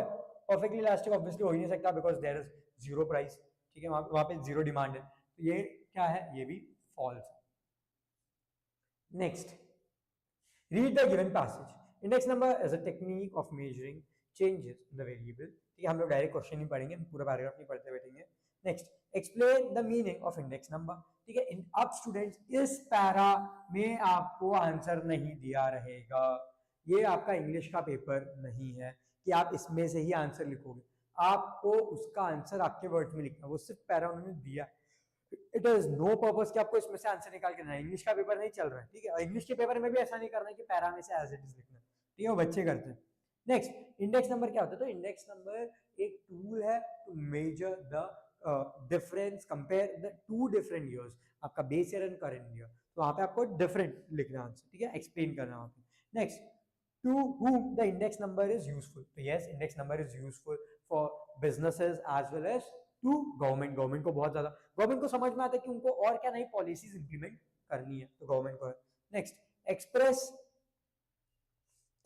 परफेक्टली इलास्टिक ऑब्वियसली हो ही नहीं सकता, because there is zero price, ठीक है, वहां पे जीरो डिमांड है, तो ये क्या है, ये भी फॉल्स है। Next, read the given passage. Index number is a technique of measuring changes in the variable. ठीक है, हम लोग डायरेक्ट क्वेश्चन नहीं पढ़ेंगे, पूरा पैराग्राफ नहीं पढ़ते बैठेंगे। Next, explain the meaning of index number. ठीक है, अब स्टूडेंट्स इस पैरा में आपको आंसर नहीं दिया रहेगा, ये आपका इंग्लिश का पेपर नहीं है कि आप इसमें से ही आंसर लिखोगे, आपको उसका आंसर आपके वर्ड में लिखना, वो सिर्फ पैरा उन्होंने दिया। इट इज नो पर्पस कि आपको इसमें से आंसर निकाल के देना है, इंग्लिश का पेपर नहीं चल रहा है, ठीक है, इंग्लिश के पेपर में भी ऐसा नहीं करना है कि पैरा में से एज इट इज लिखना, ठीक है, वो बच्चे करते हैं। नेक्स्ट, इंडेक्स नंबर क्या होता है, तो इंडेक्स नंबर एक टूल है to measure the difference, compare the two different years, आपका base year and current year, तो वहां पे आपको डिफरेंट लिखना आंसर, ठीक है, एक्सप्लेन करना वहां पे। Next, to whom the index number is useful, तो yes index number is useful for businesses as well as to government, government को बहुत ज्यादा, गवर्नमेंट को समझ में आता है कि उनको और क्या नई पॉलिसीज इंप्लीमेंट करनी है तो गवर्नमेंट को है। नेक्स्ट एक्सप्रेस,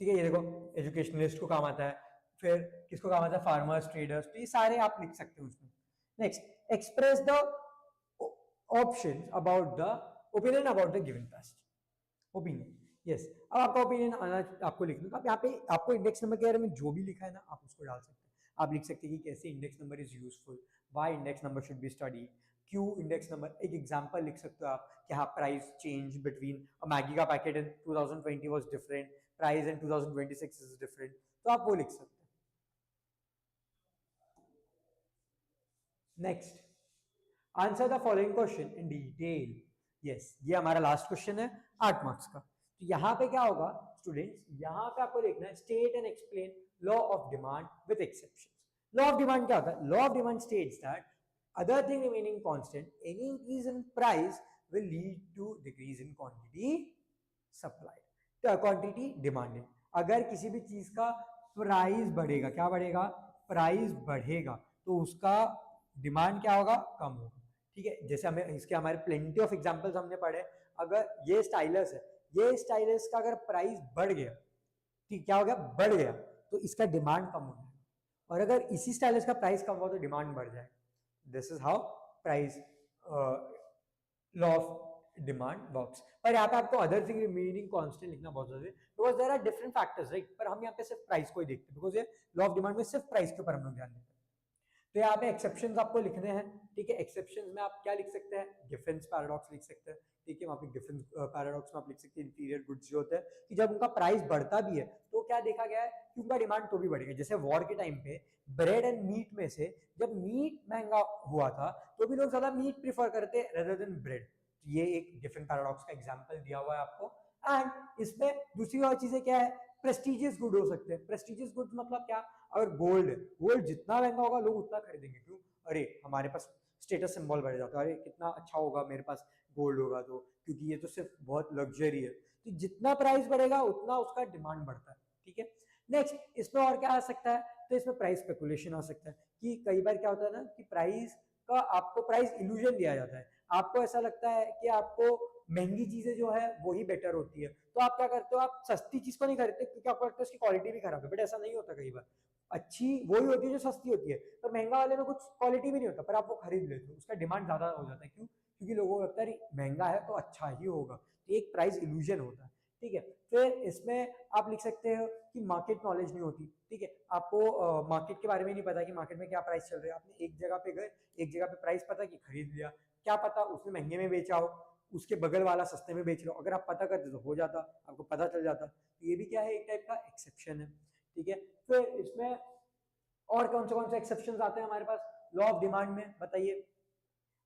ठीक है, ये देखो एजुकेशनलिस्ट को काम आता है, फिर किसको काम आता है, फार्मर्स, ट्रेडर्स, तो ये सारे आप लिख सकते हो उसमें। Next express the options about the opinion about the given past, opinion, yes. अब आपका ओपिनियन आना आपको लिखना, तो आप यहाँ पे आपको इंडेक्स नंबर के बारे में जो भी लिखा है ना आप उसको डाल सकते हैं। आप लिख सकते हैं कि कैसे index number is useful, why index number should be study, क्यों इंडेक्स नंबर, एक एग्जांपल लिख सकते हो आप कि हाँ प्राइस चेंज बिटवीन मैगी का packet in 2020 was different, price in 2026 is different, तो आप वो लिख सकते हैं। Next, answer the following question in detail, yes, ये हमारा लास्ट क्वेश्चन है 8 मार्क्स का। तो यहाँ पे क्या होगा स्टूडेंट्स, यहाँ पे आपको देखना है state and explain law of demand with exceptions. Law of demand क्या होता है, law of demand states that other thing remaining constant, any increase in price will lead to decrease in quantity supplied, तो quantity demanded। अगर किसी भी चीज का price बढ़ेगा, क्या बढ़ेगा, प्राइस बढ़ेगा, तो उसका डिमांड क्या होगा, कम होगा, ठीक है। जैसे हमें इसके हमारे प्लेंटी ऑफ एग्जांपल्स हमने पढ़े, अगर ये स्टाइलस है, ये स्टाइलस का अगर प्राइस बढ़ गया, ठीक, क्या हो गया, बढ़ गया, तो इसका डिमांड कम हो जाएगा, और अगर इसी स्टाइलस का प्राइस कम हुआ तो डिमांड बढ़ जाएगा। This is how price law of demand works। पर यहाँ पे आपको अदर थिंग रिमेनिंग कांस्टेंट लिखना बहुत जरूरी है, because there are different factors, right, पर हम यहाँ पे सिर्फ प्राइस को ही देखते हैं, बिकॉज ये लॉ ऑफ डिमांड में सिर्फ प्राइस के ऊपर हम लोग ध्यान देते हैं। तो यहाँ पे एक्सेप्शंस आपको लिखने हैं, ठीक है। एक्सेप्शंस में आप क्या लिख सकते हैं, गिफेंस पैराडॉक्स लिख सकते हैं, ठीक है। वहाँ पे गिफेंस पैराडॉक्स में आप लिख सकते हैं इंफीरियर गुड्स जो होते हैं कि जब उनका प्राइस बढ़ता भी है तो क्या देखा गया है कि उनका डिमांड तो भी बढ़ेगा। जैसे वॉर के टाइम पे ब्रेड एंड मीट में से जब मीट महंगा हुआ था तो भी लोग ज्यादा मीट प्रीफर करते रेदर देन ब्रेड। ये एक डिफरेंट पैराडॉक्स का एग्जांपल दिया हुआ है आपको। एंड इसमें दूसरी और चीजें क्या है, प्रेस्टिजियस गुड हो सकते हैं। प्रेस्टिजियस गुड्स मतलब क्या, अगर गोल्ड है, गोल्ड जितना महंगा होगा लोग उतना खरीदेंगे, क्यों, अरे हमारे पास स्टेटस सिंबल बढ़ जाता है, अरे कितना अच्छा होगा मेरे पास गोल्ड होगा तो, क्योंकि ये तो सिर्फ बहुत लग्जरी है, तो जितना प्राइस बढ़ेगा उतना उसका डिमांड बढ़ता है, ठीक है। नेक्स्ट, इसमें और क्या आ सकता है, तो इसमें प्राइस स्पेकुलेशन आ सकता है कि कई बार क्या होता है ना कि प्राइस का आपको प्राइस इल्यूजन दिया जाता है, आपको ऐसा लगता है कि आपको महंगी चीजें जो है वही बेटर होती है, तो आप क्या करते हो, आप सस्ती चीज को नहीं खरीदते क्योंकि आपको लगता है उसकी क्वालिटी भी खराब है, बट ऐसा नहीं होता। कई बार अच्छी वही होती है जो सस्ती होती है, पर महंगा वाले में कुछ क्वालिटी भी नहीं होता, पर आप वो खरीद लेते हो, उसका डिमांड ज्यादा हो जाता है, क्यों, क्योंकि लोगों को लगता है महंगा है तो अच्छा ही होगा, तो एक प्राइस इल्यूजन होता है, ठीक है। फिर इसमें आप लिख सकते हो कि मार्केट नॉलेज नहीं होती, ठीक है, आपको मार्केट के बारे में नहीं पता कि मार्केट में क्या प्राइस चल रहा है, आपने एक जगह पे गए, एक जगह पे प्राइस पता कि खरीद लिया, क्या पता उसने महंगे में बेचा हो, उसके बगल वाला सस्ते में बेच रहा हो, अगर आप पता करते तो हो जाता, आपको पता चल जाता, तो ये भी क्या है, एक टाइप का एक्सेप्शन है, ठीक है। फिर इसमें और कौन से एक्सेप्शंस आते हैं हमारे पास लॉ ऑफ डिमांड में, बताइए।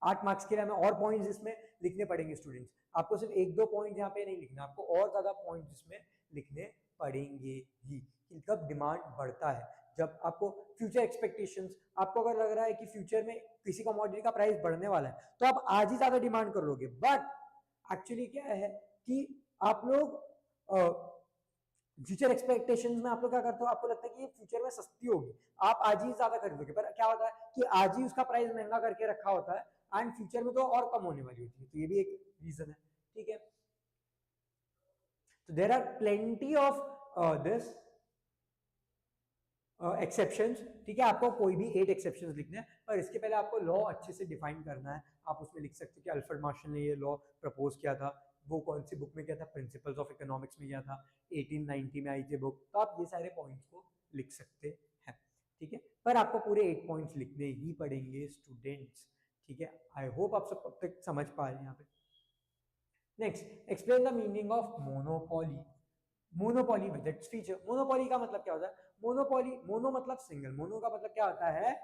8 मार्क्स के लिए हमें और पॉइंट्स इसमें लिखने पड़ेंगे स्टूडेंट्स, आपको सिर्फ एक दो पॉइंट यहाँ पे नहीं लिखना, आपको और ज्यादा पॉइंट्स इसमें लिखने पड़ेंगे ही, कि कब डिमांड बढ़ता है, जब आपको फ्यूचर एक्सपेक्टेशंस, आपको अगर लग रहा है कि फ्यूचर में किसी कमोडिटी का प्राइस बढ़ने वाला है तो आप आज ही ज्यादा डिमांड कर लोगे, बट एक्चुअली क्या है कि आप लोग फ्यूचर एक्सपेक्टेशंस में आप लोग क्या करते हो, आपको लगता है कि ये फ्यूचर में सस्ती होगी, आप आज ही ज्यादा खरीदोगे, पर क्या होता है कि आज ही उसका प्राइस महंगा करके रखा होता है एंड फ्यूचर में तो और कम होने वाली होती है, तो ये भी एक रीजन है, ठीक है। तो there are plenty of this exceptions, ठीक है, आपको कोई भी 8 एक्सेप्शंस लिखने हैं, पर इसके पहले आपको लॉ अच्छे से डिफाइन करना है। आप उसमें लिख सकते हो कि अल्फ्रेड मार्शल ने ये लॉ प्रपोज किया था, वो कौन सी बुक में किया था, प्रिंसिपल्स ऑफ इकोनॉमिक्स में किया था, 1890 में आई थी बुक, तो आप ये सारे पॉइंट्स को लिख सकते हैं, ठीक है। पर आपको पूरे 8 पॉइंट्स लिखने ही पड़ेंगे स्टूडेंट्स, ठीक है। आई होप आप सब अब तक समझ पा रहे हैं यहाँ पे। Next, explain the meaning of monopoly. Monopoly with its feature, monopoly का मतलब क्या होता है, मोनोपोली, मोनो मतलब सिंगल, मोनो का मतलब क्या होता है,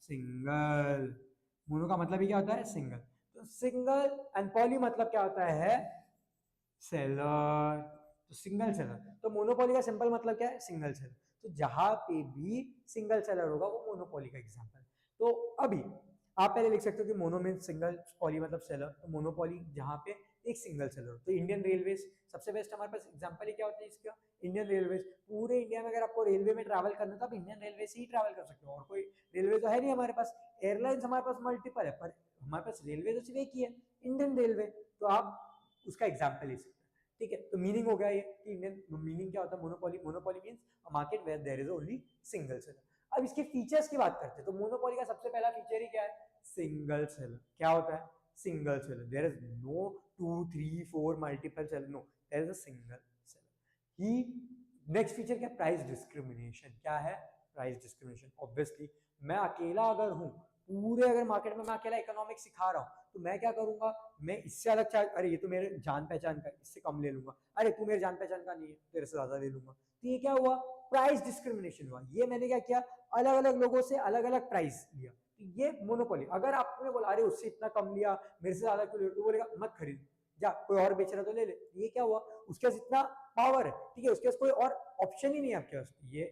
सिंगल, मोनो का मतलब ही क्या होता है, सिंगल, तो सिंगल, एंड पॉली मतलब क्या होता है, सेलर, तो सिंगल सेलर, तो मोनोपोली का सिंपल मतलब क्या है, सिंगल सेलर, तो जहां पे भी सिंगल सेलर होगा वो मोनोपोली का एग्जांपल। तो अभी आप पहले लिख सकते हो कि मोनो मीन्स सिंगल, पॉली मतलब सेलर, तो मोनोपोली जहां पे एक सिंगल सेलर, तो इंडियन रेलवेज सबसे बेस्ट हमारे पास एग्जांपल है, क्या होता है इसका, इंडियन रेलवेज। पूरे इंडिया में अगर आपको रेलवे में ट्रैवल करना है तो आप इंडियन रेलवे से ही ट्रैवल कर सकते हो, और कोई रेलवे तो है नहीं हमारे पास, एयरलाइंस हमारे पास मल्टीपल है, पर हमारे पास रेलवे तो सिर्फ एक ही है, इंडियन रेलवे, तो आप उसका एग्जाम्पल ले सकते हैं। ठीक है, तो मीनिंग हो गया ये कि इंडियन मीनिंग क्या होता है monopoly. Monopoly means a market where there is only single seller. अब इसके फीचर्स की बात करते हैं तो मोनोपोली का सबसे पहला फीचर ही क्या है, सिंगल सेलर। क्या होता है, single seller. There is no 2 3 4 multiple seller, no, there is a single seller ही। नेक्स्ट फीचर क्या, प्राइस डिस्क्रिमिनेशन। क्या है, प्राइस डिस्क्रिमिनेशन। ऑब्वियसली मैं अकेला अगर हूं पूरे, अगर मार्केट में मैं अकेला इकोनॉमिक्स सिखा रहा हूं तो मैं क्या करूंगा, मैं इससे अलग चार्ज, अरे ये तो मेरे जान पहचान का, इससे कम ले लूंगा, अरे तू मेरे जान पहचान का नहीं है, तेरे से ज्यादा ले लूंगा। तो ये क्या हुआ, प्राइस डिस्क्रिमिनेशन हुआ। ये मैंने क्या किया, अलग अलग लोगों से अलग अलग प्राइस लिया। तो ये मोनोपोली। अगर आपने बोला अरे उससे इतना कम लिया, मेरे से ज्यादा क्यों ले, तो बोलेगा मत खरीद, जा कोई और बेच रहा तो ले ले। ये क्या हुआ, उसके पास इतना पावर है, ठीक है, उसके पास कोई और ऑप्शन ही नहीं है आपके पास। ये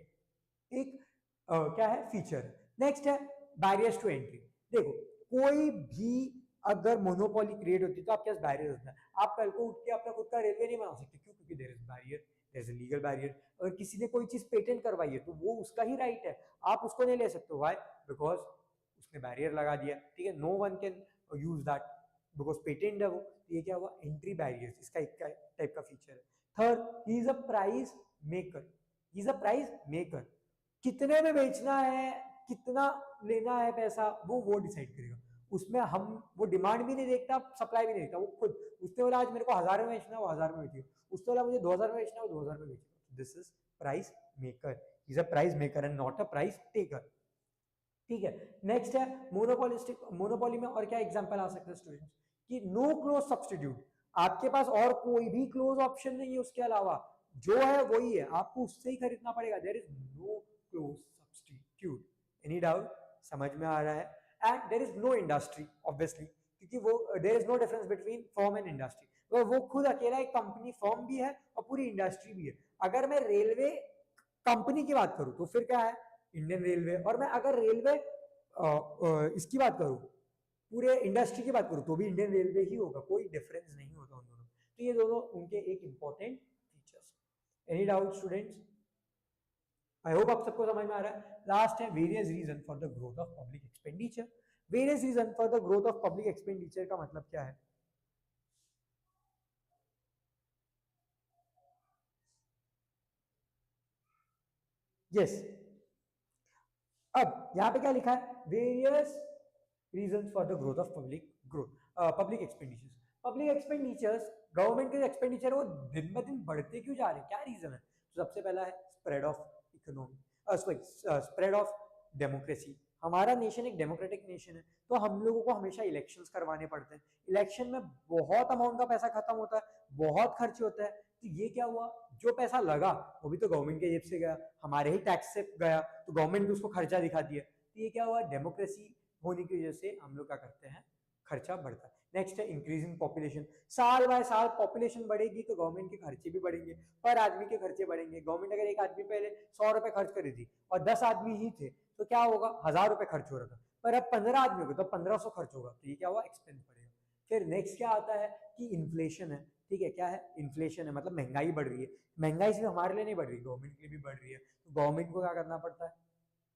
एक क्या है, फीचर। नेक्स्ट है बैरियर्स टू एंट्री। देखो कोई भी अगर मोनोपोली क्रिएट होती है तो आपके पास बैरियर होता है। आप कल को उठ के अपना खुद का रेलवे नहीं बना सकते, क्यों, क्योंकि there is barrier, there is a legal barrier. अगर किसी ने कोई चीज पेटेंट करवाई है तो वो उसका ही राइट है, आप उसको नहीं ले सकते। व्हाई, बिकॉज उसने बैरियर लगा दिया, ठीक है, no one can use that because patent है वो। ये क्या हुआ, एंट्री बैरियर, इसका एक टाइप का फीचर है। Third, he is a price maker. He is a price maker. कितने में बेचना है, कितना लेना है पैसा, वो डिसाइड करेगा। उसमें हम, वो डिमांड भी नहीं देखता, सप्लाई भी नहीं देखता, वो खुद, उसने बोला आज मेरे को 1000 में बेचना है, वो 1000 में बेचेगा। उसने बोला मुझे 2000 में बेचना है, वो 2000 में बेचेगा। This is price maker. Is a price maker and not a price taker. ठीक है, नेक्स्ट है मोनोपोलिस्टिक। मोनोपोली में और क्या एग्जांपल आ सकते हैं स्टूडेंट्स, कि नो क्लोज सब्स्टिट्यूट। आपके पास और कोई भी क्लोज ऑप्शन नहीं है उसके अलावा, जो है वही है, आपको उससे ही खरीदना पड़ेगा। There is no close substitute. Any doubt, समझ में आ रहा है? And there is no industry, obviously, क्योंकि वो, there is no difference between firm and industry. वो खुद अकेला एक कंपनी, फर्म भी है और पूरी इंडस्ट्री भी है। अगर मैं रेलवे कंपनी की बात करूं तो फिर क्या है, इंडियन रेलवे। और मैं अगर रेलवे इसकी बात करूं, पूरे इंडस्ट्री की बात करूं, तो भी इंडियन रेलवे ही होगा, कोई डिफरेंस नहीं होता उन दोनों। तो ये दोनों उनके एक important features. Any doubt students? I hope आप सबको समझ में आ रहा है। लास्ट है various reason for the growth of public expenditure. Various reason for the growth of public expenditure का मतलब क्या है? Yes yes. अब यहाँ पे क्या लिखा है, various reasons for the growth of public expenditures. Public expenditures, government के एक्सपेंडिचर वो दिन ब दिन बढ़ते क्यों जा रहे हैं, क्या रीजन है? तो सबसे पहला है spread of economy, spread of democracy. हमारा नेशन एक डेमोक्रेटिक नेशन है, तो हम लोगों को हमेशा इलेक्शंस करवाने पड़ते हैं। इलेक्शन में बहुत अमाउंट का पैसा खत्म होता है, बहुत खर्च होता है। तो ये क्या हुआ, जो पैसा लगा वो भी तो गवर्नमेंट के जेब से गया, हमारे ही टैक्स से गया, तो गवर्नमेंट भी उसको खर्चा दिखा दिया। तो ये क्या हुआ, डेमोक्रेसी होने की वजह से हम लोग क्या करते हैं, खर्चा बढ़ता है। नेक्स्ट है इंक्रीजिंग पॉपुलेशन। साल बाय साल पॉपुलेशन बढ़ेगी तो गवर्नमेंट के खर्चे भी बढ़ेंगे, पर आदमी के खर्चे बढ़ेंगे। गवर्नमेंट अगर एक आदमी पहले 100 रुपए खर्च करी थी और 10 आदमी ही थे तो क्या होगा, 1000 रुपए खर्च हो रहा था, पर अब 15 आदमी हो गए तो 1500 खर्च होगा। तो ये क्या हुआ, एक्सपेंस बढ़ेगा। फिर नेक्स्ट क्या आता है कि इन्फ्लेशन है। ठीक है, क्या है, इन्फ्लेशन है, मतलब महंगाई बढ़ रही है। महंगाई सिर्फ हमारे लिए नहीं बढ़ रही, गवर्नमेंट के लिए भी बढ़ रही है। तो गवर्नमेंट को क्या करना पड़ता है,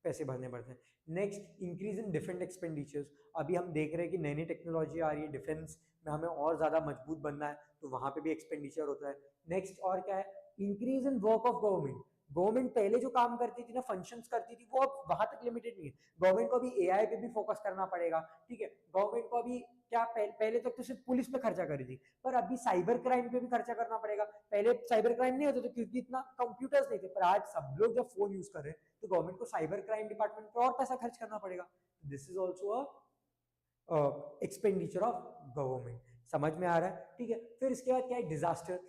पैसे भरने पड़ते हैं। Next, increase in defence expenditures. अभी हम देख रहे हैं कि नई नई टेक्नोलॉजी आ रही है, डिफेंस में हमें और ज्यादा मजबूत बनना है, तो वहां पे भी एक्सपेंडिचर होता है। नेक्स्ट और क्या है, increase in work of government. Government पहले जो काम करती थी ना, फंक्शंस करती थी, वो अब वहां तक लिमिटेड नहीं है। गवर्नमेंट को अभी एआई पे भी फोकस करना पड़ेगा। ठीक है, गवर्नमेंट को अभी क्या, पहले तक तो सिर्फ पुलिस पे खर्चा करी थी, पर अभी साइबर क्राइम पे भी खर्चा करना पड़ेगा। पहले साइबर क्राइम नहीं होता था क्योंकि इतना कंप्यूटर्स नहीं थे, पर आज सब लोग जब फोन यूज कर रहे हैं तो गवर्नमेंट को साइबर क्राइम डिपार्टमेंट पे और पैसा खर्च करना पड़ेगा। This is also expenditure of government. समझ में आ रहा है? ठीक है, फिर इसके बाद क्या है, डिजास्टर।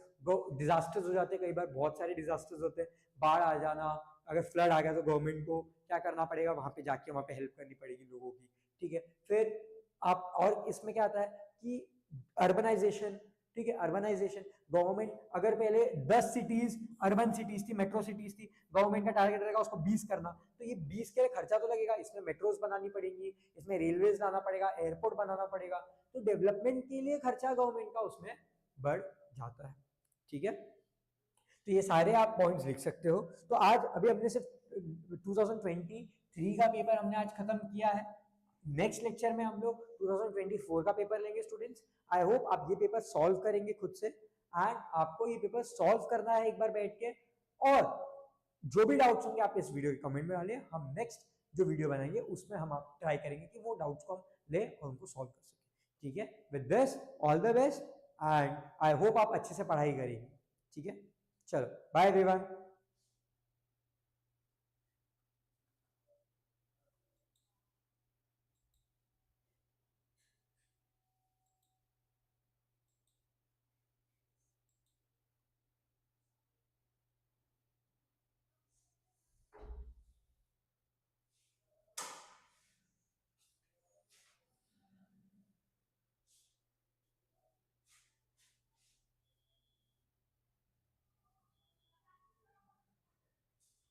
डिजास्टर्स हो जाते हैं, कई बार बहुत सारे डिजास्टर्स होते हैं, बाढ़ आ जाना, अगर फ्लड आ गया तो गवर्नमेंट को क्या करना पड़ेगा, वहां पे जाके वहां पे हेल्प करनी पड़ेगी लोगों की। ठीक है, फिर आप, और इसमें क्या आता है कि अर्बनाइजेशन। ठीक है, अर्बनाइजेशन, गवर्नमेंट अगर पहले 10 सिटीज अर्बन सिटीज थी, मेट्रो सिटीज थी, गवर्नमेंट का टारगेट रहेगा उसको 20 करना, तो ये 20 के लिए खर्चा तो लगेगा, इसमें मेट्रोज बनानी पड़ेंगी, इसमें रेलवेज लाना पड़ेगा, एयरपोर्ट बनाना पड़ेगा, तो डेवलपमेंट के लिए खर्चा गवर्नमेंट का उसमें बढ़ जाता है। ठीक है, तो ये सारे आप पॉइंट्स लिख सकते हो। तो आज अभी हमने सिर्फ 2023 का पेपर हमने आज खत्म किया है। नेक्स्ट लेक्चर में हम लोग 2024 का पेपर लेंगे स्टूडेंट्स। आई होप आप ये पेपर सॉल्व करेंगे खुद से, एंड आपको ये पेपर सॉल्व करना है एक बार बैठ के, और जो भी डाउट्स होंगे आप इस वीडियो के कमेंट में डालिए। हम नेक्स्ट जो वीडियो बनाएंगे उसमें हम आप ट्राई करेंगे कि वो डाउट्स को हम ले और उनको सॉल्व कर सकें। ठीक है, with this all the best, and I hope आप अच्छे से पढ़ाई करेंगे। ठीक है, चलो बाय एवरीवन।